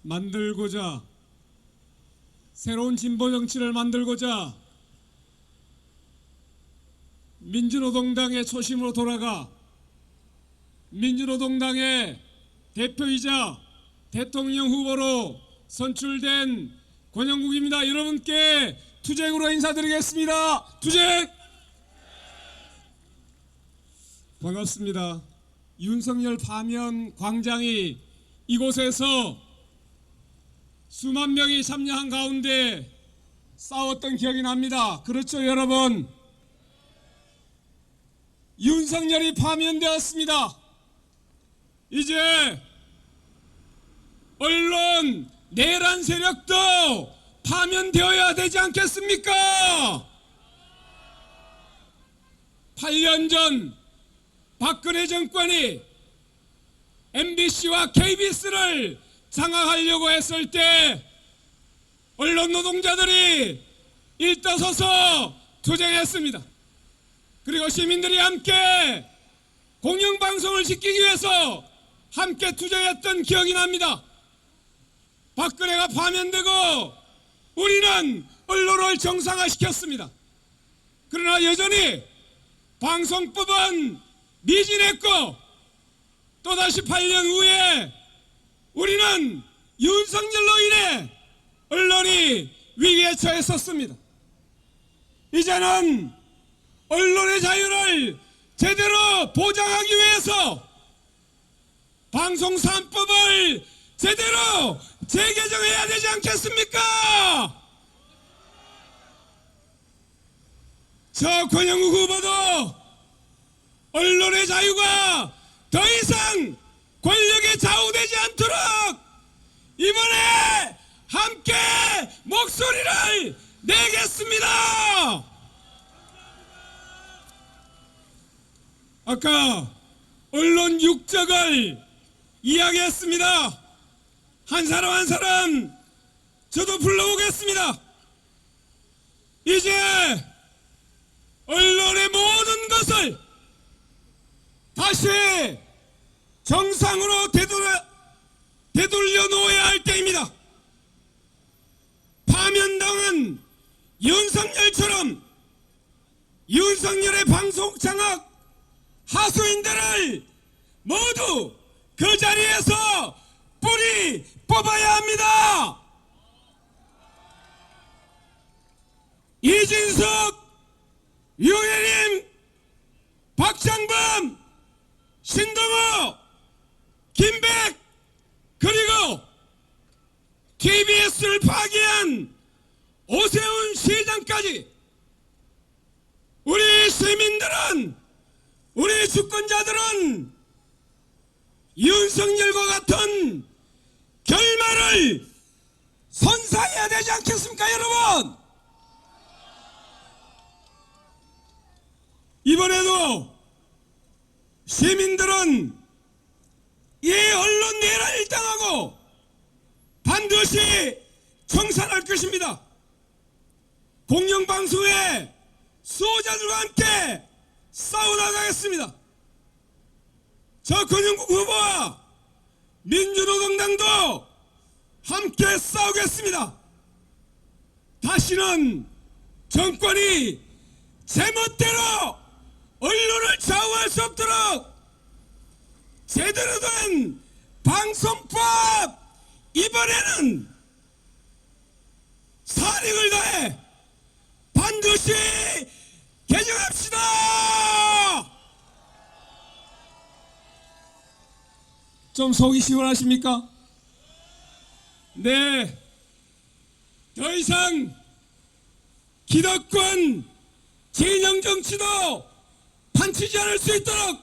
만들고자, 새로운 진보 정치를 만들고자 민주노동당의 초심으로 돌아가 민주노동당의 대표이자 대통령 후보로 선출된 권영국입니다. 여러분께 투쟁으로 인사드리겠습니다. 투쟁! 반갑습니다. 윤석열 파면 광장이 이곳에서 수만 명이 참여한 가운데 싸웠던 기억이 납니다. 그렇죠, 여러분? 윤석열이 파면되었습니다. 이제 언론 내란 세력도 파면되어야 되지 않겠습니까? 8년 전 박근혜 정권이 MBC와 KBS를 장악하려고 했을 때 언론 노동자들이 일떠서서 투쟁했습니다. 그리고 시민들이 함께 공영방송을 지키기 위해서 함께 투쟁했던 기억이 납니다. 박근혜가 파면되고 우리는 언론을 정상화시켰습니다. 그러나 여전히 방송법은 미진했고 또다시 8년 후에 우리는 윤석열로 인해 언론이 위기에 처했었습니다. 이제는 언론의 자유를 제대로 보장하기 위해서 방송 3법을 제대로 재개정해야 되지 않겠습니까? 저 권영국 후보도 언론의 자유가 더 이상 권력에 좌우되지 않도록 이번에 함께 목소리를 내겠습니다. 아까 언론 육적을 이야기했습니다. 한 사람 한 사람 저도 불러오겠습니다. 이제 언론의 모든 것을 다시 정상으로 되돌려 놓아야 할 때입니다. 파면당한 윤석열처럼 윤석열의 방송 장악 하수인들을 모두 그 자리에서 뿌리 뽑아야 합니다. 이진석, 유해림, 박장범, 신동호, 김백, 그리고 TBS를 파기한 오세훈 시장까지 우리 시민들은, 우리 주권자들은 윤석열과 같은 결말을 선사해야 되지 않겠습니까, 여러분? 이번에도 시민들은 이 언론 내란을 당하고 반드시 청산할 것입니다. 공영방송의 수호자들과 함께 싸워나가겠습니다. 저 권영국 후보와 민주노동당도 함께 싸우겠습니다. 다시는 정권이 제멋대로 언론을 좌우할 수 없도록 제대로 된 방송법 이번에는 사력을 다해 반드시 개정합시다. 좀 속이 시원하십니까? 네, 더 이상 기득권 진영 정치도 판치지 않을 수 있도록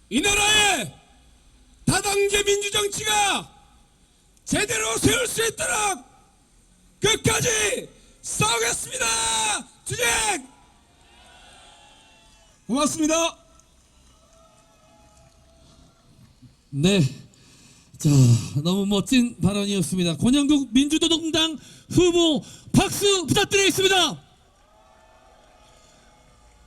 이 나라의 다당제 민주정치가 제대로 세울 수 있도록 끝까지 싸우겠습니다. 투쟁! 고맙습니다. 네, 자, 너무 멋진 발언이었습니다. 권영국 민주노동당 후보 박수 부탁드리겠습니다.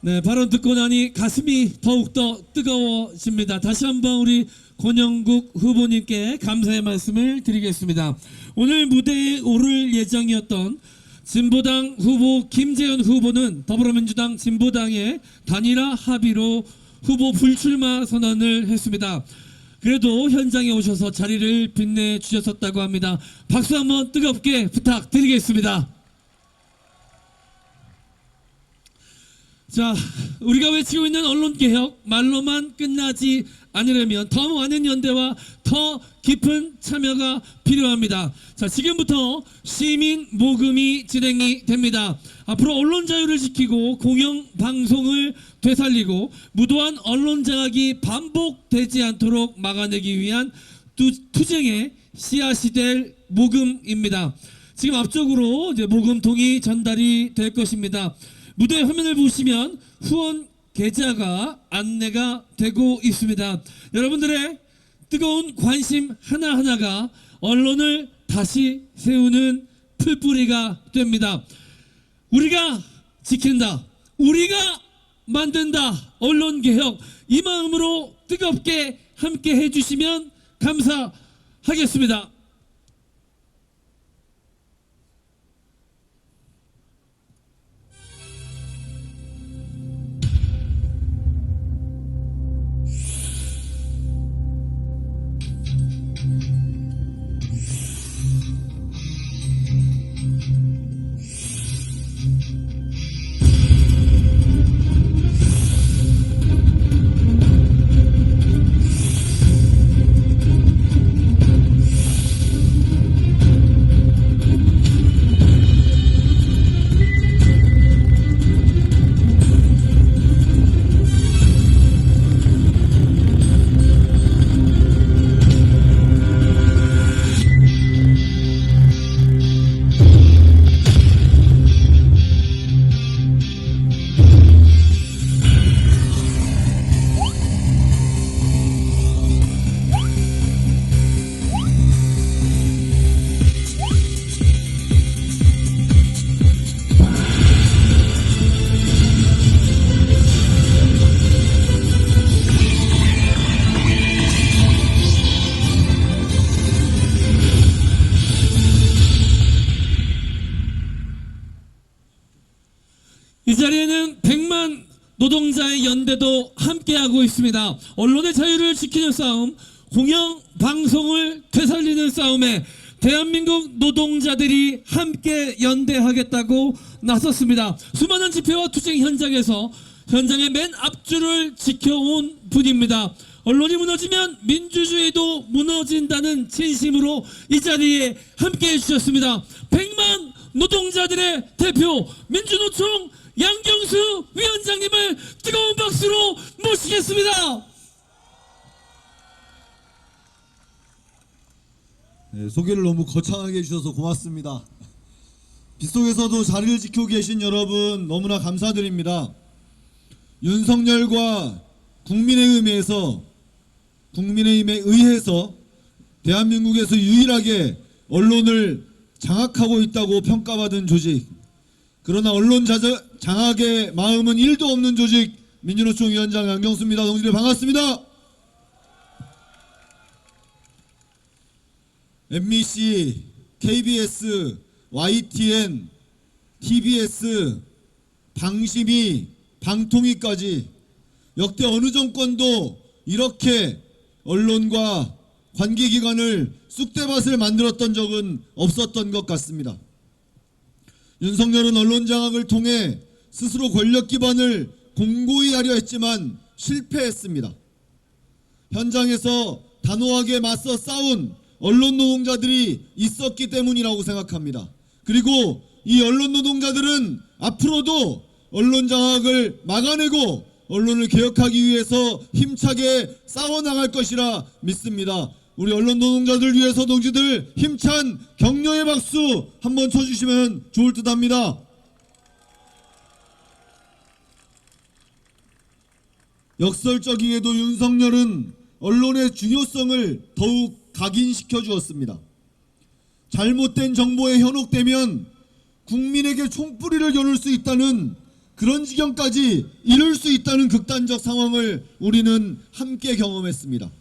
네, 발언 듣고 나니 가슴이 더욱더 뜨거워집니다. 다시 한번 우리 권영국 후보님께 감사의 말씀을 드리겠습니다. 오늘 무대에 오를 예정이었던 진보당 후보 김재현 후보는 더불어민주당 진보당의 단일화 합의로 후보 불출마 선언을 했습니다. 그래도 현장에 오셔서 자리를 빛내주셨었다고 합니다. 박수 한번 뜨겁게 부탁드리겠습니다. 자, 우리가 외치고 있는 언론개혁, 말로만 끝나지 않으려면 더 많은 연대와 더 깊은 참여가 필요합니다. 자, 지금부터 시민 모금이 진행이 됩니다. 앞으로 언론 자유를 지키고 공영방송을 되살리고 무도한 언론 장악이 반복되지 않도록 막아내기 위한 투쟁의 씨앗이 될 모금입니다. 지금 앞쪽으로 이제 모금통이 전달이 될 것입니다. 무대 화면을 보시면 후원 계좌가 안내가 되고 있습니다. 여러분들의 뜨거운 관심 하나하나가 언론을 다시 세우는 풀뿌리가 됩니다. 우리가 지킨다, 우리가 만든다, 언론개혁, 이 마음으로 뜨겁게 함께 해주시면 감사하겠습니다. 이 자리에는 100만 노동자의 연대도 함께하고 있습니다. 언론의 자유를 지키는 싸움, 공영방송을 되살리는 싸움에 대한민국 노동자들이 함께 연대하겠다고 나섰습니다. 수많은 집회와 투쟁 현장에서 현장의 맨 앞줄을 지켜온 분입니다. 언론이 무너지면 민주주의도 무너진다는 진심으로 이 자리에 함께해 주셨습니다. 100만 노동자들의 대표 민주노총 양경수 위원장님을 뜨거운 박수로 모시겠습니다. 네, 소개를 너무 거창하게 해주셔서 고맙습니다. 빗속에서도 자리를 지키고 계신 여러분 너무나 감사드립니다. 윤석열과 국민의힘에 의해서 대한민국에서 유일하게 언론을 장악하고 있다고 평가받은 조직, 그러나 언론 장악의 마음은 1도 없는 조직 민주노총 위원장 양경수입니다. 동지들 반갑습니다. MBC, KBS, YTN, TBS, 방심이, 방통위까지 역대 어느 정권도 이렇게 언론과 관계기관을 쑥대밭을 만들었던 적은 없었던 것 같습니다. 윤석열은 언론 장악을 통해 스스로 권력 기반을 공고히 하려 했지만 실패했습니다. 현장에서 단호하게 맞서 싸운 언론 노동자들이 있었기 때문이라고 생각합니다. 그리고 이 언론 노동자들은 앞으로도 언론 장악을 막아내고 언론을 개혁하기 위해서 힘차게 싸워나갈 것이라 믿습니다. 우리 언론 노동자들 위해서 동지들 힘찬 격려의 박수 한번 쳐주시면 좋을 듯 합니다. 역설적이게도 윤석열은 언론의 중요성을 더욱 각인시켜 주었습니다. 잘못된 정보에 현혹되면 국민에게 총뿌리를 겨눌 수 있다는 그런 지경까지 이룰 수 있다는 극단적 상황을 우리는 함께 경험했습니다.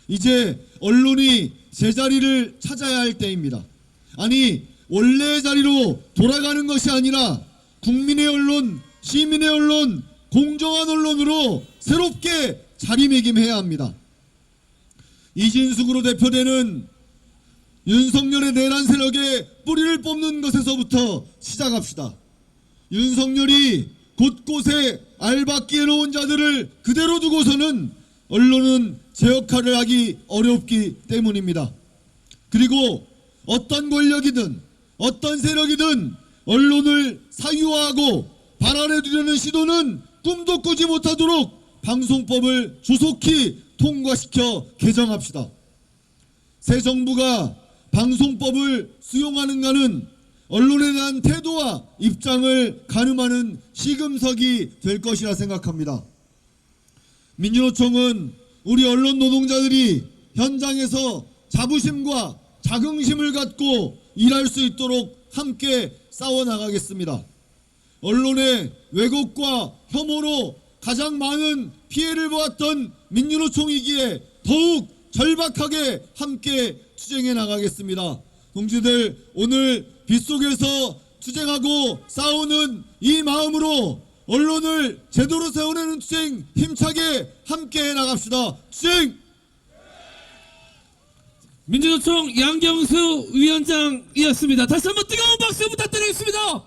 이제 언론이 제자리를 찾아야 할 때입니다. 아니, 원래의 자리로 돌아가는 것이 아니라 국민의 언론, 시민의 언론, 공정한 언론으로 새롭게 자리매김해야 합니다. 이진숙으로 대표되는 윤석열의 내란 세력의 뿌리를 뽑는 것에서부터 시작합시다. 윤석열이 곳곳에 알박기에 놓은 자들을 그대로 두고서는 언론은 제 역할을 하기 어렵기 때문입니다. 그리고 어떤 권력이든 어떤 세력이든 언론을 사유화하고 발언해두려는 시도는 꿈도 꾸지 못하도록 방송법을 조속히 통과시켜 개정합시다. 새 정부가 방송법을 수용하는가는 언론에 대한 태도와 입장을 가늠하는 시금석이 될 것이라 생각합니다. 민주노총은 우리 언론 노동자들이 현장에서 자부심과 자긍심을 갖고 일할 수 있도록 함께 싸워나가겠습니다. 언론의 왜곡과 혐오로 가장 많은 피해를 보았던 민주노총이기에 더욱 절박하게 함께 투쟁해 나가겠습니다. 동지들, 오늘 빗속에서 투쟁하고 싸우는 이 마음으로 언론을 제대로 세워내는 투쟁 힘차게 함께 나갑시다. 투쟁! 민주노총 양경수 위원장이었습니다. 다시 한번 뜨거운 박수 부탁드리겠습니다.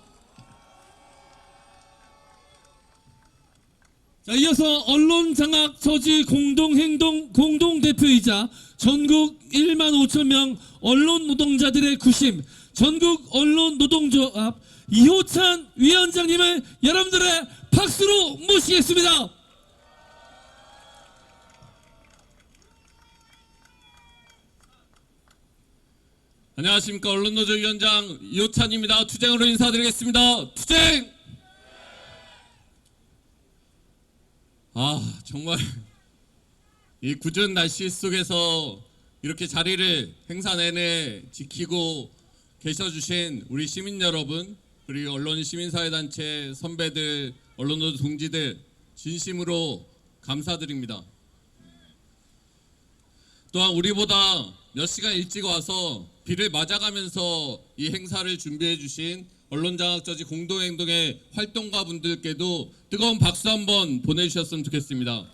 자, 이어서 언론장악 저지 공동행동 공동대표이자 전국 1만 5천 명 언론 노동자들의 구심 전국 언론 노동조합 이호찬 위원장님을 여러분들의 박수로 모시겠습니다. 안녕하십니까. 언론노조 위원장 이호찬입니다. 투쟁으로 인사드리겠습니다. 투쟁! 정말 이 궂은 날씨 속에서 이렇게 자리를 행사 내내 지키고 계셔주신 우리 시민 여러분, 그리고 언론 시민사회단체 선배들, 언론노조 동지들 진심으로 감사드립니다. 또한 우리보다 몇 시간 일찍 와서 비를 맞아가면서 이 행사를 준비해 주신 언론장악저지 공동행동의 활동가 분들께도 뜨거운 박수 한번 보내주셨으면 좋겠습니다.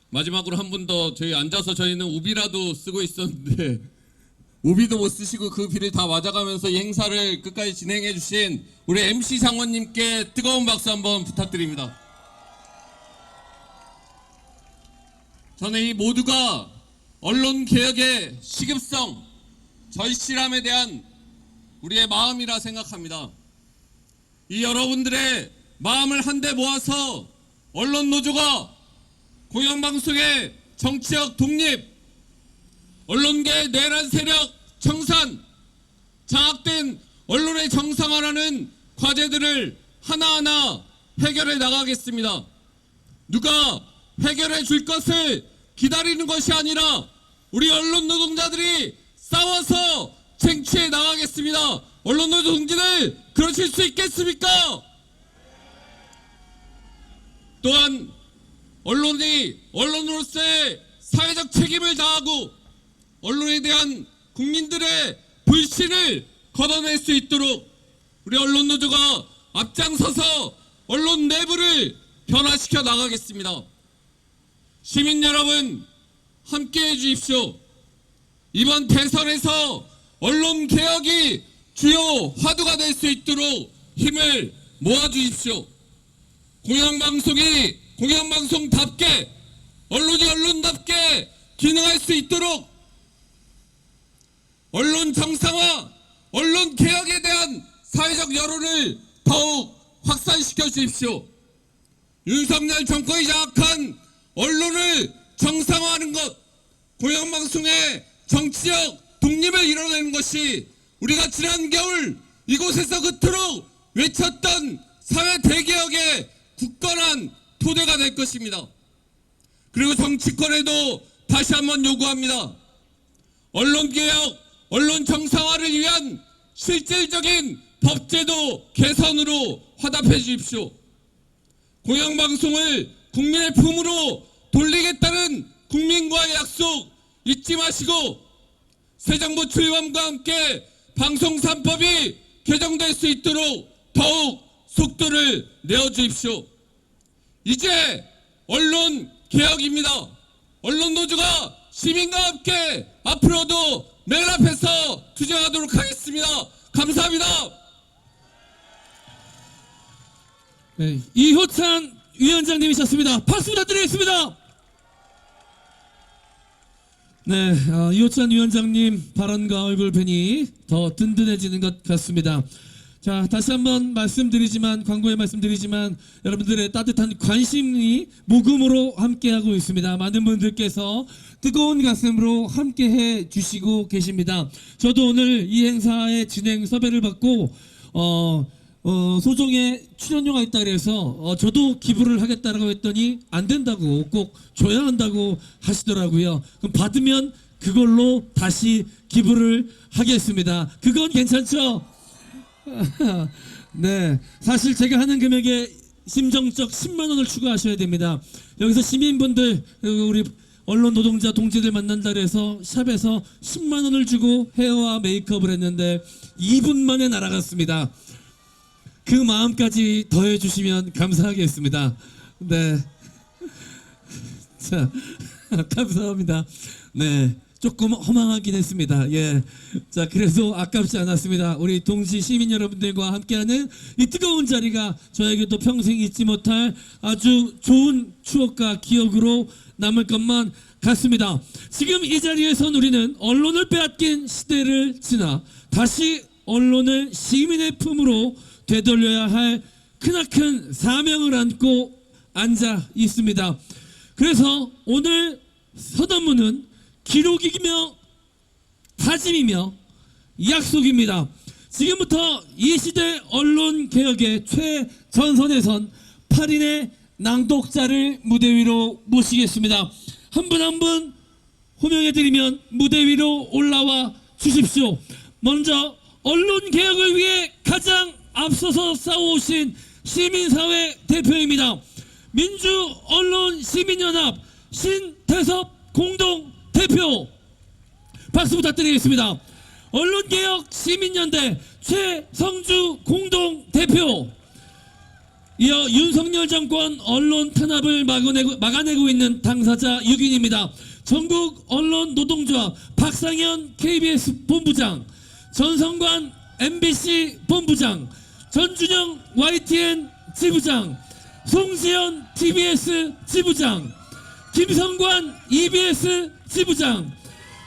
마지막으로 한 분 더, 저희 앉아서 저희는 우비라도 쓰고 있었는데 우비도 못 쓰시고 그 비를 다 맞아가면서 이 행사를 끝까지 진행해 주신 우리 MC 장원님께 뜨거운 박수 한번 부탁드립니다. 저는 이 모두가 언론개혁의 시급성, 절실함에 대한 우리의 마음이라 생각합니다. 이 여러분들의 마음을 한데 모아서 언론노조가 공영방송의 정치적 독립, 언론계의 내란 세력 청산, 장악된 언론의 정상화라는 과제들을 하나하나 해결해 나가겠습니다. 누가 해결해 줄 것을 기다리는 것이 아니라 우리 언론 노동자들이 싸워서 쟁취해 나가겠습니다. 언론 노조 동지들, 그러실 수 있겠습니까? 또한 언론이 언론으로서의 사회적 책임을 다하고 언론에 대한 국민들의 불신을 걷어낼 수 있도록 우리 언론 노조가 앞장서서 언론 내부를 변화시켜 나가겠습니다. 시민 여러분, 함께해 주십시오. 이번 대선에서 언론 개혁이 주요 화두가 될 수 있도록 힘을 모아 주십시오. 공영방송이 공영방송답게, 언론이 언론답게 기능할 수 있도록 언론 정상화, 언론 개혁에 대한 사회적 여론을 더욱 확산시켜 주십시오. 윤석열 정권이 장악한 언론을 정상화하는 것, 공영방송의 정치적 독립을 이뤄내는 것이 우리가 지난 겨울 이곳에서 그토록 외쳤던 사회 대개혁의 굳건한 토대가 될 것입니다. 그리고 정치권에도 다시 한번 요구합니다. 언론개혁, 언론 정상화를 위한 실질적인 법제도 개선으로 화답해 주십시오. 공영방송을 국민의 품으로 돌리겠다는 국민과의 약속 잊지 마시고 새 정부 출범과 함께 방송 3법이 개정될 수 있도록 더욱 속도를 내어 주십시오. 이제 언론 개혁입니다. 언론 노조가 시민과 함께 앞으로도 맨 앞에서 투쟁하도록 하겠습니다. 감사합니다. 네, 이효찬 위원장님이셨습니다. 박수 부탁드리겠습니다. 네, 이효찬 위원장님 발언과 얼굴 뵈니 더 든든해지는 것 같습니다. 자, 다시 한번 말씀드리지만, 광고에 말씀드리지만, 여러분들의 따뜻한 관심이 모금으로 함께하고 있습니다. 많은 분들께서 뜨거운 가슴으로 함께해 주시고 계십니다. 저도 오늘 이 행사의 진행 섭외를 받고 소정의 출연료가 있다 그래서 저도 기부를 하겠다라고 했더니 안 된다고, 꼭 줘야 한다고 하시더라고요. 그럼 받으면 그걸로 다시 기부를 하겠습니다. 그건 괜찮죠? 네, 사실 제가 하는 금액에 심정적 10만 원을 추가하셔야 됩니다. 여기서 시민분들, 우리 언론 노동자 동지들 만난다 그래서 샵에서 10만 원을 주고 헤어와 메이크업을 했는데 2분 만에 날아갔습니다. 그 마음까지 더해 주시면 감사하겠습니다. 네. 자, 감사합니다. 네. 조금 허망하긴 했습니다. 예. 자, 그래도 아깝지 않았습니다. 우리 동지 시민 여러분들과 함께하는 이 뜨거운 자리가 저에게도 평생 잊지 못할 아주 좋은 추억과 기억으로 남을 것만 같습니다. 지금 이 자리에선 우리는 언론을 빼앗긴 시대를 지나 다시 언론을 시민의 품으로 되돌려야 할 크나큰 사명을 안고 앉아 있습니다. 그래서 오늘 선언문은 기록이며 다짐이며 약속입니다. 지금부터 이 시대 언론 개혁의 최전선에 선 8인의 낭독자를 무대 위로 모시겠습니다. 한 분 한 분 호명해드리면 무대 위로 올라와 주십시오. 먼저 언론 개혁을 위해 가장 앞서서 싸워오신 시민사회 대표입니다. 민주언론시민연합 신태섭 공동대표, 박수 부탁드리겠습니다. 언론개혁 시민연대 최성주 공동대표, 이어 윤석열 정권 언론 탄압을 막아내고 있는 당사자 6인입니다. 전국 언론 노동조합 박상현 KBS 본부장, 전성관 MBC 본부장, 전준영 YTN 지부장, 송지연 TBS 지부장, 김성관 EBS 지부장,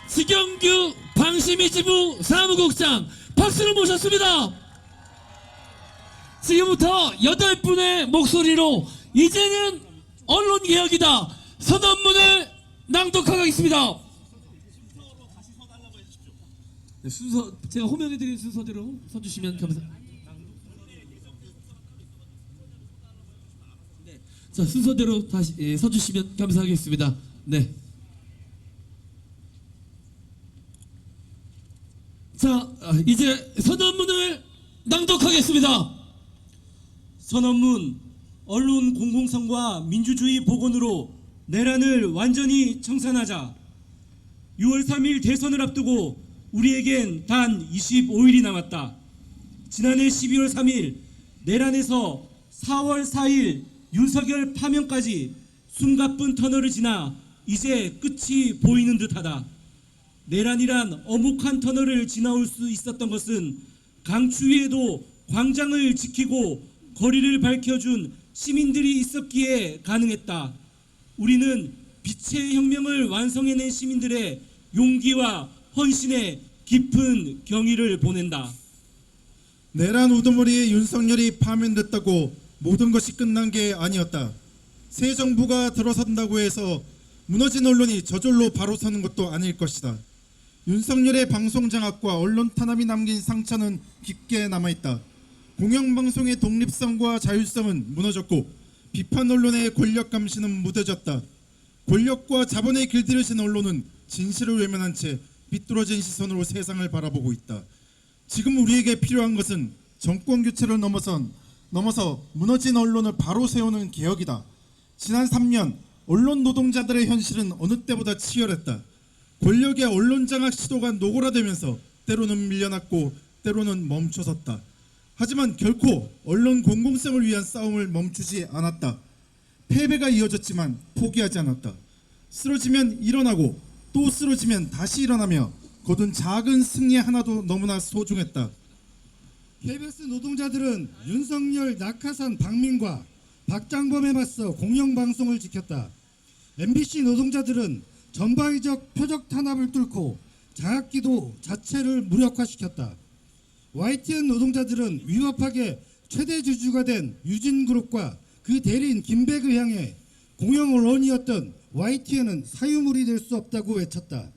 지경규 방심이 지부 사무국장, 박수를 모셨습니다. 지금부터 8분의 목소리로 이제는 언론개혁이다 선언문을 낭독하겠습니다. 네, 순서 제가 호명해드린 순서대로 서주시면 감사합니다. 네, 자, 순서대로 다시 서주시면 감사하겠습니다. 네. 자, 이제 선언문을 낭독하겠습니다. 선언문. 언론 공공성과 민주주의 복원으로 내란을 완전히 청산하자. 6월 3일 대선을 앞두고 우리에겐 단 25일이 남았다. 지난해 12월 3일 내란에서 4월 4일 윤석열 파면까지 숨가쁜 터널을 지나 이제 끝이 보이는 듯하다. 내란이란 어묵한 터널을 지나올 수 있었던 것은 강추위에도 광장을 지키고 거리를 밝혀준 시민들이 있었기에 가능했다. 우리는 빛의 혁명을 완성해낸 시민들의 용기와 헌신에 깊은 경의를 보낸다. 내란 우두머리에 윤석열이 파면됐다고 모든 것이 끝난 게 아니었다. 새 정부가 들어선다고 해서 무너진 언론이 저절로 바로 서는 것도 아닐 것이다. 윤석열의 방송 장악과 언론 탄압이 남긴 상처는 깊게 남아있다. 공영방송의 독립성과 자율성은 무너졌고 비판 언론의 권력 감시는 무뎌졌다. 권력과 자본에 길들여진 언론은 진실을 외면한 채 비뚤어진 시선으로 세상을 바라보고 있다. 지금 우리에게 필요한 것은 정권 교체를 넘어서 무너진 언론을 바로 세우는 개혁이다. 지난 3년 언론 노동자들의 현실은 어느 때보다 치열했다. 권력의 언론 장악 시도가 노골화되면서 때로는 밀려났고 때로는 멈춰섰다. 하지만 결코 언론 공공성을 위한 싸움을 멈추지 않았다. 패배가 이어졌지만 포기하지 않았다. 쓰러지면 일어나고 또 쓰러지면 다시 일어나며 거둔 작은 승리 하나도 너무나 소중했다. KBS 노동자들은 윤석열, 낙하산, 박민과 박장범에 맞서 공영방송을 지켰다. MBC 노동자들은 전방위적 표적 탄압을 뚫고 장학기도 자체를 무력화시켰다. YTN 노동자들은 위협하게 최대 주주가 된 유진그룹과 그 대리인 김백을 향해 공영 언론이었던 YTN은 사유물이 될 수 없다고 외쳤다.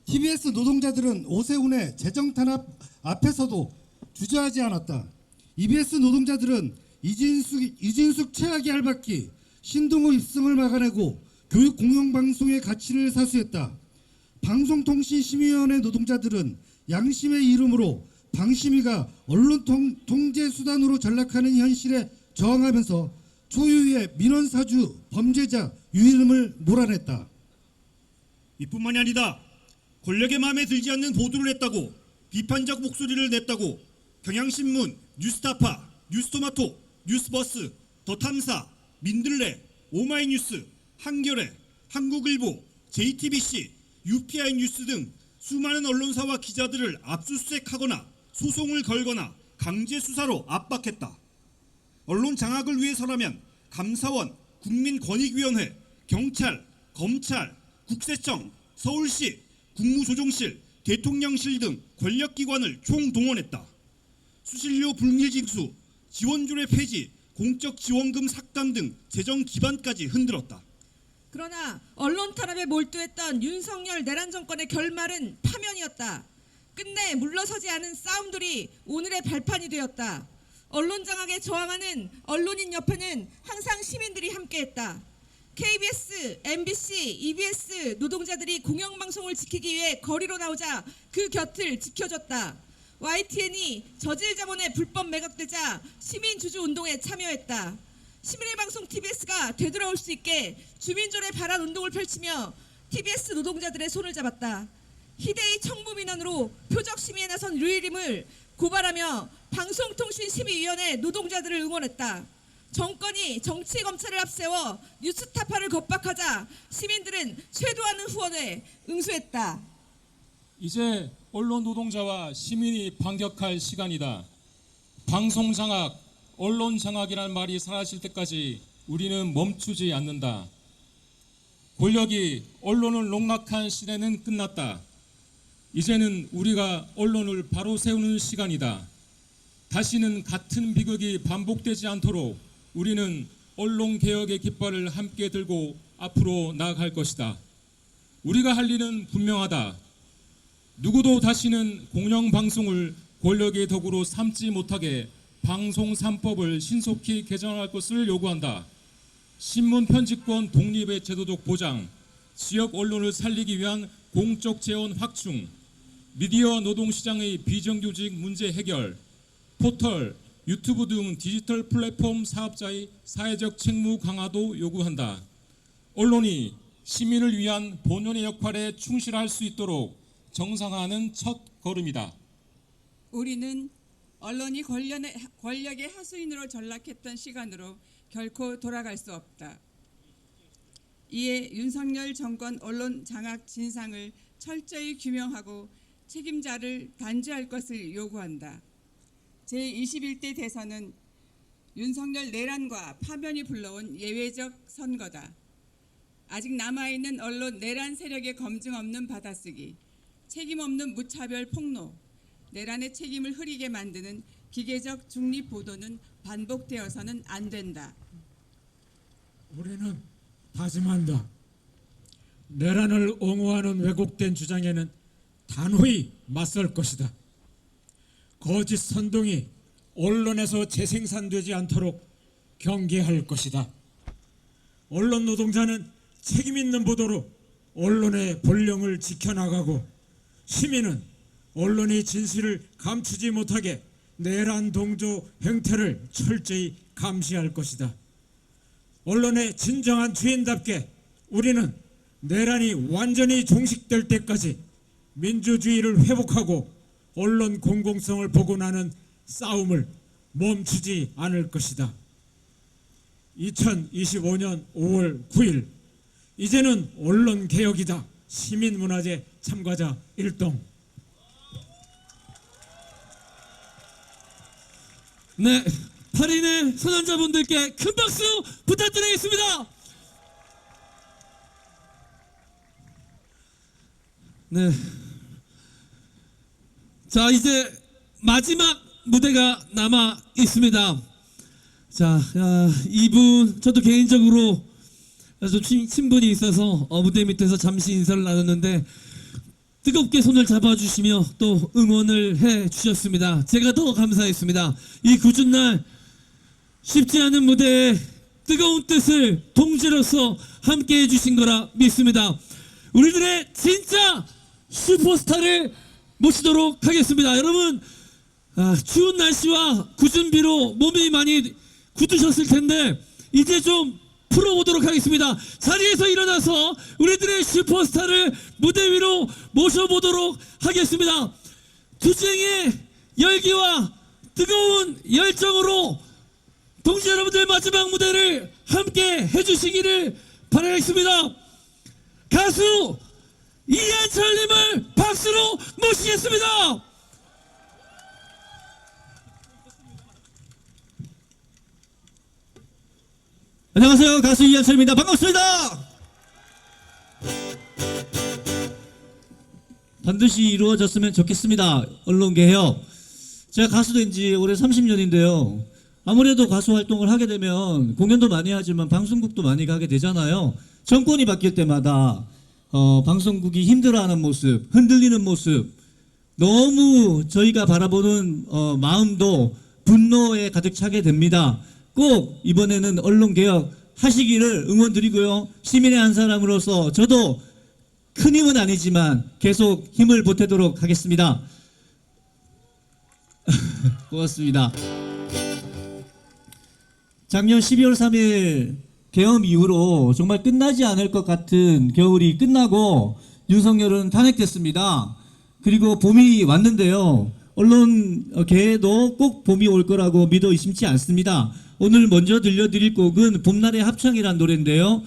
TBS 노동자들은 오세훈의 재정 탄압 앞에서도 주저하지 않았다. EBS 노동자들은 이진숙 최악의 알박기, 신동호 입성을 막아내고 교육 공영방송의 가치를 사수했다. 방송통신심의위원회 노동자들은 양심의 이름으로 방심위가 언론 통제 수단으로 전락하는 현실에 저항하면서 초유의 민원사주 범죄자 유일음을 몰아냈다. 이뿐만이 아니다. 권력의 마음에 들지 않는 보도를 했다고, 비판적 목소리를 냈다고 경향신문, 뉴스타파, 뉴스토마토, 뉴스버스, 더탐사, 민들레, 오마이뉴스, 한겨레, 한국일보, JTBC, UPI 뉴스 등 수많은 언론사와 기자들을 압수수색하거나 소송을 걸거나 강제 수사로 압박했다. 언론 장악을 위해서라면 감사원, 국민권익위원회, 경찰, 검찰, 국세청, 서울시, 국무조정실, 대통령실 등 권력기관을 총동원했다. 수신료 불밀징수, 지원조례 폐지, 공적 지원금 삭감 등 재정 기반까지 흔들었다. 그러나 언론 탄압에 몰두했던 윤석열 내란 정권의 결말은 파면이었다. 끝내 물러서지 않은 싸움들이 오늘의 발판이 되었다. 언론 장악에 저항하는 언론인 옆에는 항상 시민들이 함께했다. KBS, MBC, EBS 노동자들이 공영방송을 지키기 위해 거리로 나오자 그 곁을 지켜줬다. YTN이 저질자본에 불법 매각되자 시민주주운동에 참여했다. 시민의 방송 TBS가 되돌아올 수 있게 주민존의 발안 운동을 펼치며 TBS 노동자들의 손을 잡았다. 희대의 청부민원으로 표적 시위에 나선 류일임을 고발하며 방송통신심의위원회 노동자들을 응원했다. 정권이 정치검찰을 앞세워 뉴스타파를 겁박하자 시민들은 쇄도하는 후원에 응수했다. 이제 언론 노동자와 시민이 반격할 시간이다. 방송 장악, 언론 장악이라는 말이 사라질 때까지 우리는 멈추지 않는다. 권력이 언론을 농락한 시대는 끝났다. 이제는 우리가 언론을 바로 세우는 시간이다. 다시는 같은 비극이 반복되지 않도록 우리는 언론개혁의 깃발을 함께 들고 앞으로 나아갈 것이다. 우리가 할 일은 분명하다. 누구도 다시는 공영방송을 권력의 덕으로 삼지 못하게 방송 3법을 신속히 개정할 것을 요구한다. 신문 편집권 독립의 제도적 보장, 지역 언론을 살리기 위한 공적 재원 확충, 미디어 노동시장의 비정규직 문제 해결, 포털, 유튜브 등 디지털 플랫폼 사업자의 사회적 책무 강화도 요구한다. 언론이 시민을 위한 본연의 역할에 충실할 수 있도록 정상화하는 첫 걸음이다. 우리는 언론이 권력의 하수인으로 전락했던 시간으로 결코 돌아갈 수 없다. 이에 윤석열 정권 언론 장악 진상을 철저히 규명하고 책임자를 단죄할 것을 요구한다. 제21대 대선은 윤석열 내란과 파면이 불러온 예외적 선거다. 아직 남아있는 언론 내란 세력의 검증 없는 받아쓰기, 책임 없는 무차별 폭로, 내란의 책임을 흐리게 만드는 기계적 중립 보도는 반복되어서는 안 된다. 우리는 다짐한다. 내란을 옹호하는 왜곡된 주장에는 단호히 맞설 것이다. 거짓 선동이 언론에서 재생산되지 않도록 경계할 것이다. 언론 노동자는 책임 있는 보도로 언론의 본령을 지켜나가고, 시민은 언론이 진실을 감추지 못하게 내란 동조 행태를 철저히 감시할 것이다. 언론의 진정한 주인답게 우리는 내란이 완전히 종식될 때까지 민주주의를 회복하고 언론 공공성을 복원하는 싸움을 멈추지 않을 것이다. 2025년 5월 9일 이제는 언론개혁이다. 시민문화제 참가자 1동. 네, 8인의 선언자분들께 큰 박수 부탁드리겠습니다. 네, 자 이제 마지막 무대가 남아 있습니다. 자, 이분 저도 개인적으로 좀 친분이 있어서 무대 밑에서 잠시 인사를 나눴는데 뜨겁게 손을 잡아주시며 또 응원을 해주셨습니다. 제가 더 감사했습니다. 이 궂은 날 쉽지 않은 무대에 뜨거운 뜻을 동지로서 함께 해주신 거라 믿습니다. 우리들의 진짜 슈퍼스타를 모시도록 하겠습니다. 여러분, 추운 날씨와 궂은 비로 몸이 많이 굳으셨을 텐데 이제 좀 풀어보도록 하겠습니다. 자리에서 일어나서 우리들의 슈퍼스타를 무대 위로 모셔보도록 하겠습니다. 투쟁의 열기와 뜨거운 열정으로 동지 여러분들 마지막 무대를 함께 해주시기를 바라겠습니다. 가수 이한철님을 박수로 모시겠습니다. 안녕하세요, 가수 이한철입니다. 반갑습니다. 반드시 이루어졌으면 좋겠습니다. 언론개혁. 제가 가수 된 지 올해 30년인데요 아무래도 가수 활동을 하게 되면 공연도 많이 하지만 방송국도 많이 가게 되잖아요. 정권이 바뀔 때마다 방송국이 힘들어하는 모습, 흔들리는 모습, 너무 저희가 바라보는 마음도 분노에 가득 차게 됩니다. 꼭 이번에는 언론개혁 하시기를 응원드리고요. 시민의 한 사람으로서 저도 큰 힘은 아니지만 계속 힘을 보태도록 하겠습니다. 고맙습니다. 작년 12월 3일 계엄 이후로 정말 끝나지 않을 것 같은 겨울이 끝나고 윤석열은 탄핵됐습니다. 그리고 봄이 왔는데요. 언론계에도 꼭 봄이 올 거라고 믿어 의심치 않습니다. 오늘 먼저 들려드릴 곡은 봄날의 합창이란 노래인데요.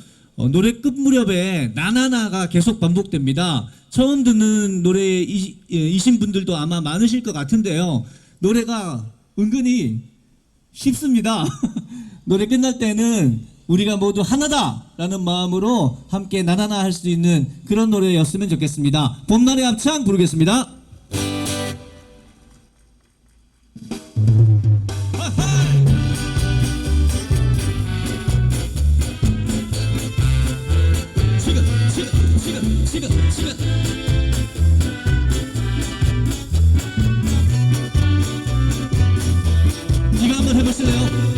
노래 끝 무렵에 나나나가 계속 반복됩니다. 처음 듣는 노래이신 분들도 아마 많으실 것 같은데요. 노래가 은근히 쉽습니다. 노래 끝날 때는 우리가 모두 하나다라는 마음으로 함께 나나나 할 수 있는 그런 노래였으면 좋겠습니다. 봄날의 합창 부르겠습니다. 이거 한번 해보실래요?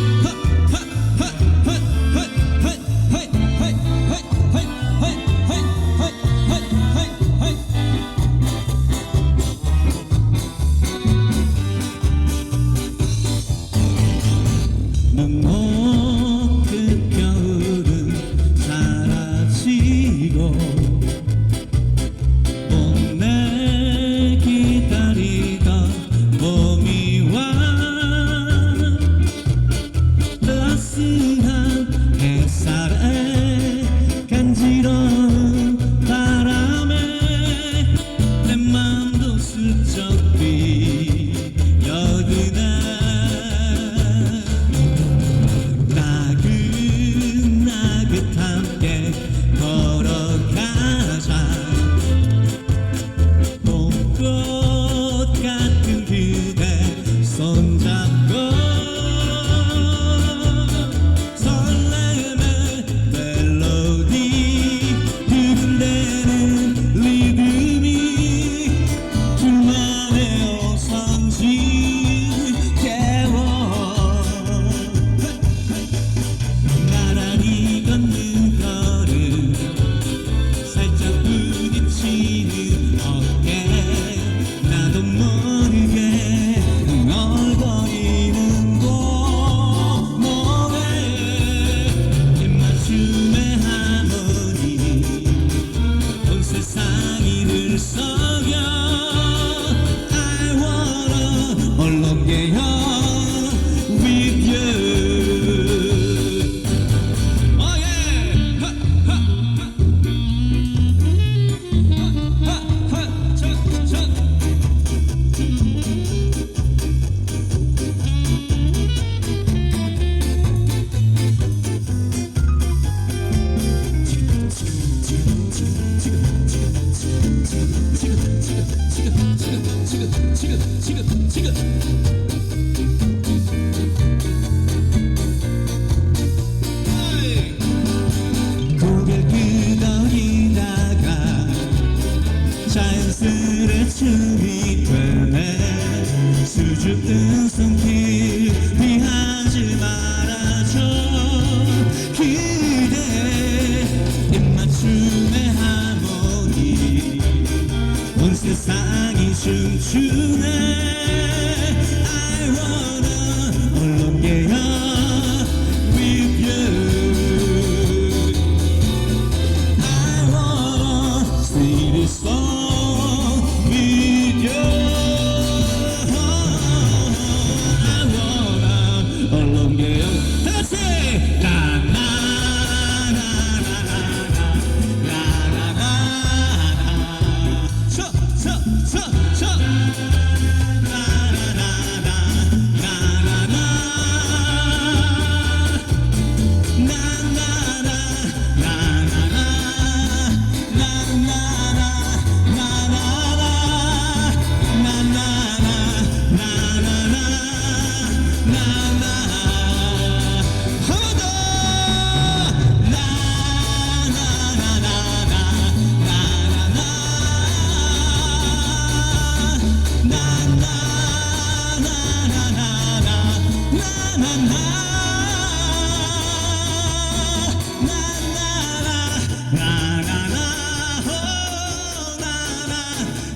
나나나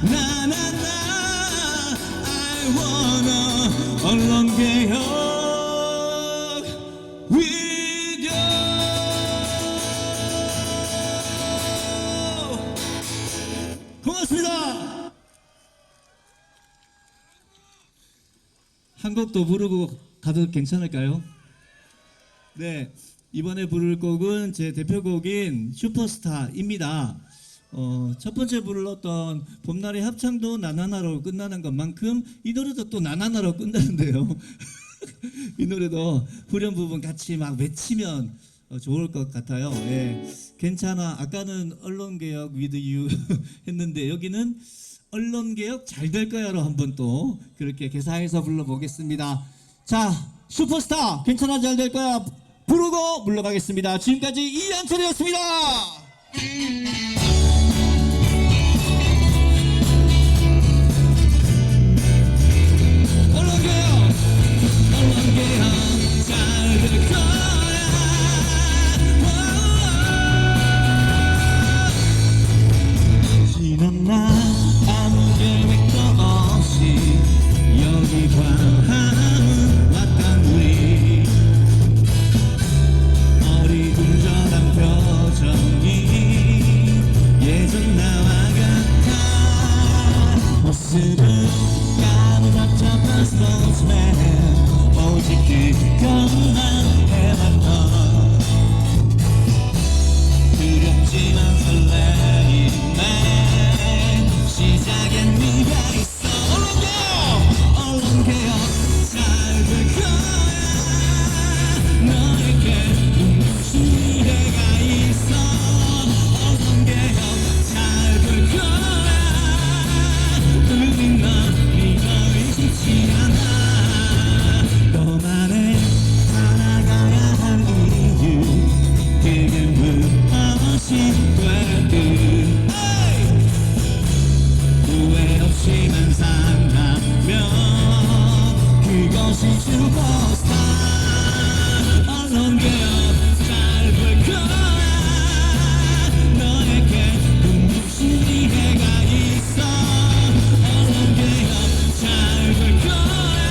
나나나 I wanna 언론개혁 with you. 고맙습니다. 한 곡 더 부르고 가도 괜찮을까요? 네, 이번에 부를 곡은 제 대표곡인 슈퍼스타입니다. 첫 번째 불렀던 봄날의 합창도 나나나로 끝나는 것만큼 이 노래도 또 나나나로 끝나는데요. 이 노래도 후렴 부분 같이 막 외치면 좋을 것 같아요. 예, 괜찮아. 아까는 언론개혁 with you 했는데 여기는 언론개혁 잘 될 거야로 한번 또 그렇게 개사해서 불러보겠습니다. 자, 슈퍼스타 괜찮아 잘 될 거야 부르고 물러가겠습니다. 지금까지 이한철이었습니다. 지난 날 아무 계획도 없이 여기 광화문 왔단 우리 어리둥절한 표정이 예전 나와 같아 모습은 까무잡잡한 스포츠맨 오직 그것만 해왔던 두렵지만 설레이네 시작엔 네가 있어 언론개혁 잘 될 거야 너에게 눈부신 미래가 있어 언론개혁 잘 될 거야 우린 널 믿어 의심치 않아 너만의 살아가야 할 이유 그게 무엇이 되든 후회 없이만 산다면 그것이 슈퍼스타 언론개혁 잘 될 거야 너에게 눈부신 미래가 있어 언론개혁 잘 될 거야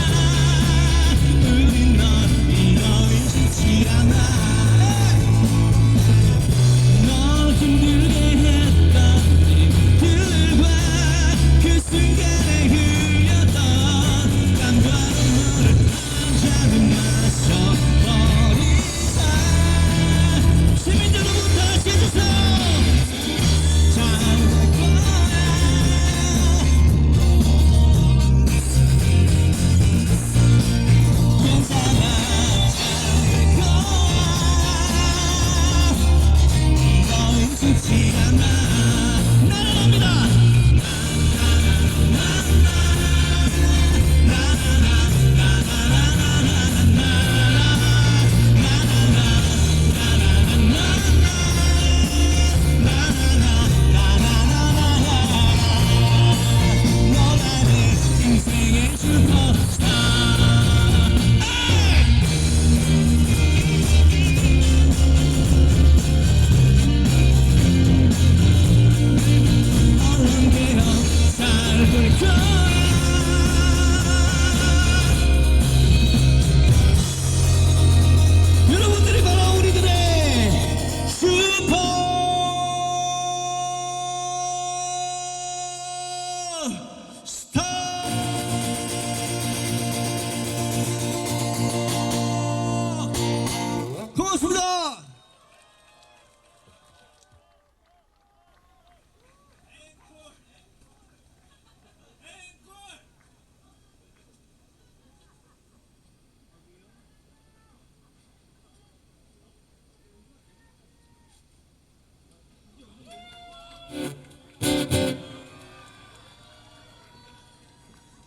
우린 널 믿어 의심치 않아 널 힘들게 했던 일들과 그 순간에 흘렸던 땀과 눈물을 한자금 마셔버리자 시민들 여러분 다시 해주세요 잘될 거야 괜찮아 잘될 거야 너 의심치 않아 나는 압니다 너라는 인생의 슈퍼스타 언론개혁 잘 될 거야 여러분들이 바로 우리들의 슈퍼스타 고맙습니다.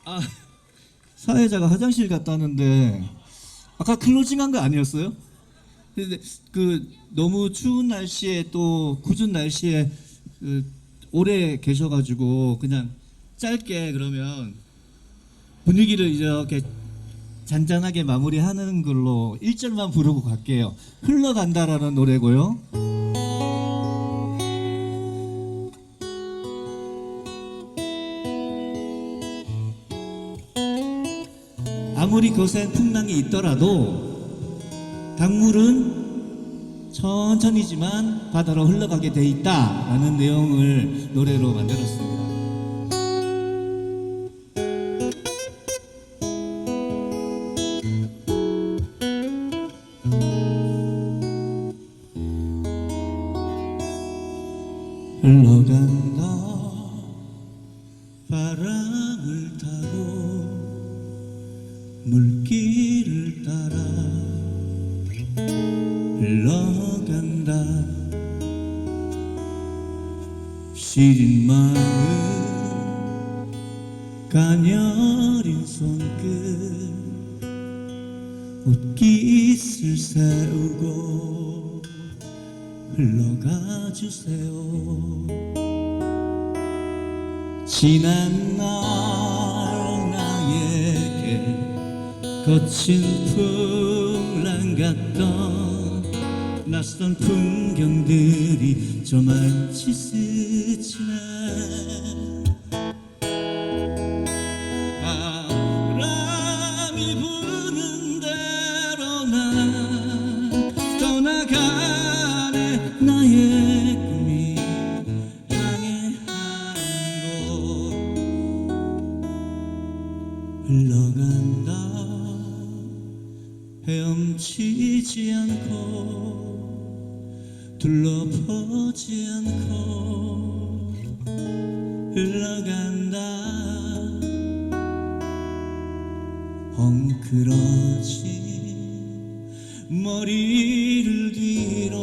아, 사회자가 화장실 갔다 왔는데 아까 클로징한 거 아니었어요? 근데 그 너무 추운 날씨에 또 궂은 날씨에 오래 계셔가지고 그냥 짧게 그러면 분위기를 이렇게 잔잔하게 마무리하는 걸로 1절만 부르고 갈게요. 흘러간다라는 노래고요. 거센 풍랑이 있더라도 강물은 천천히지만 바다로 흘러가게 돼 있다라는 내용을 노래로 만들었습니다. 흘러간다 바람을 타고 물길을 따라 흘러간다 시린 마음 가녀린 손끝 옷깃을 세우고 흘러가 주세요. 지난 날 나에게 거친 풍랑 같던 낯선 풍경들이 저만치 스치네. 바람이 부는 대로 난 떠나가네. 나의 꿈이 향해 한 곳 흘러간다. 헤엄치지 않고 둘러보지 않고 흘러간다. 엉클어진 머리를 뒤로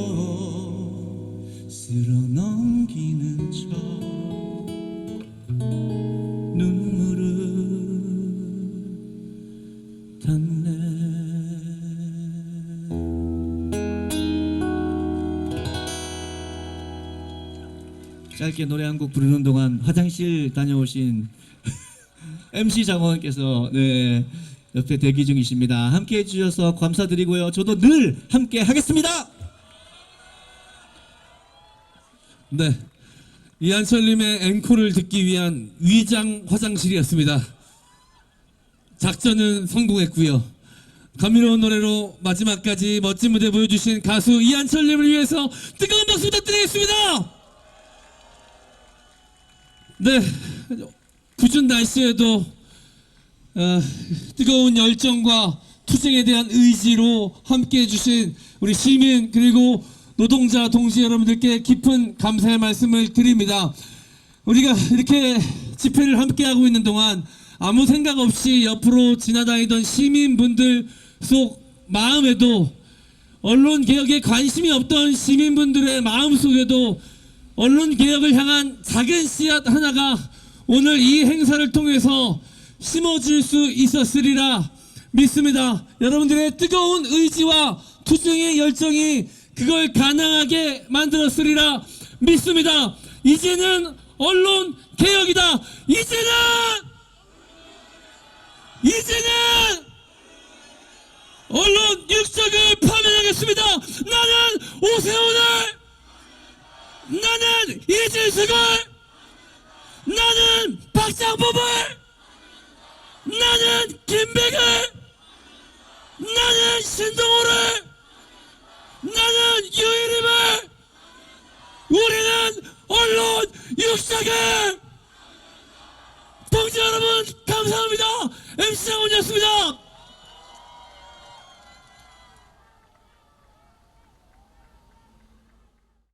쓸어 넘기는 척 눈물을 닿네. 짧게 노래 한 곡 부르는 동안 화장실 다녀오신 MC 장원께서 네, 옆에 대기 중이십니다. 함께 해주셔서 감사드리고요. 저도 늘 함께 하겠습니다. 네, 이한철님의 앵콜을 듣기 위한 위장 화장실이었습니다. 작전은 성공했고요. 감미로운 노래로 마지막까지 멋진 무대 보여주신 가수 이한철님을 위해서 뜨거운 박수 부탁드리겠습니다. 네, 궂은 날씨에도 뜨거운 열정과 투쟁에 대한 의지로 함께 해주신 우리 시민 그리고 노동자 동지 여러분들께 깊은 감사의 말씀을 드립니다. 우리가 이렇게 집회를 함께 하고 있는 동안 아무 생각 없이 옆으로 지나다니던 시민분들 속 마음에도 언론 개혁에 관심이 없던 시민분들의 마음속에도 언론 개혁을 향한 작은 씨앗 하나가 오늘 이 행사를 통해서 심어질 수 있었으리라 믿습니다. 여러분들의 뜨거운 의지와 투쟁의 열정이 그걸 가능하게 만들었으리라 믿습니다. 이제는 언론 개혁이다. 이제는 언론 육적을 파면하겠습니다. 나는 오세훈을, 나는 이진숙을, 나는 박장법을, 나는 김백을, 나는 신동호를, 나는 유일임을, 우리는 언론 육적을. 동지 여러분 감사합니다. MC 장원이었습니다.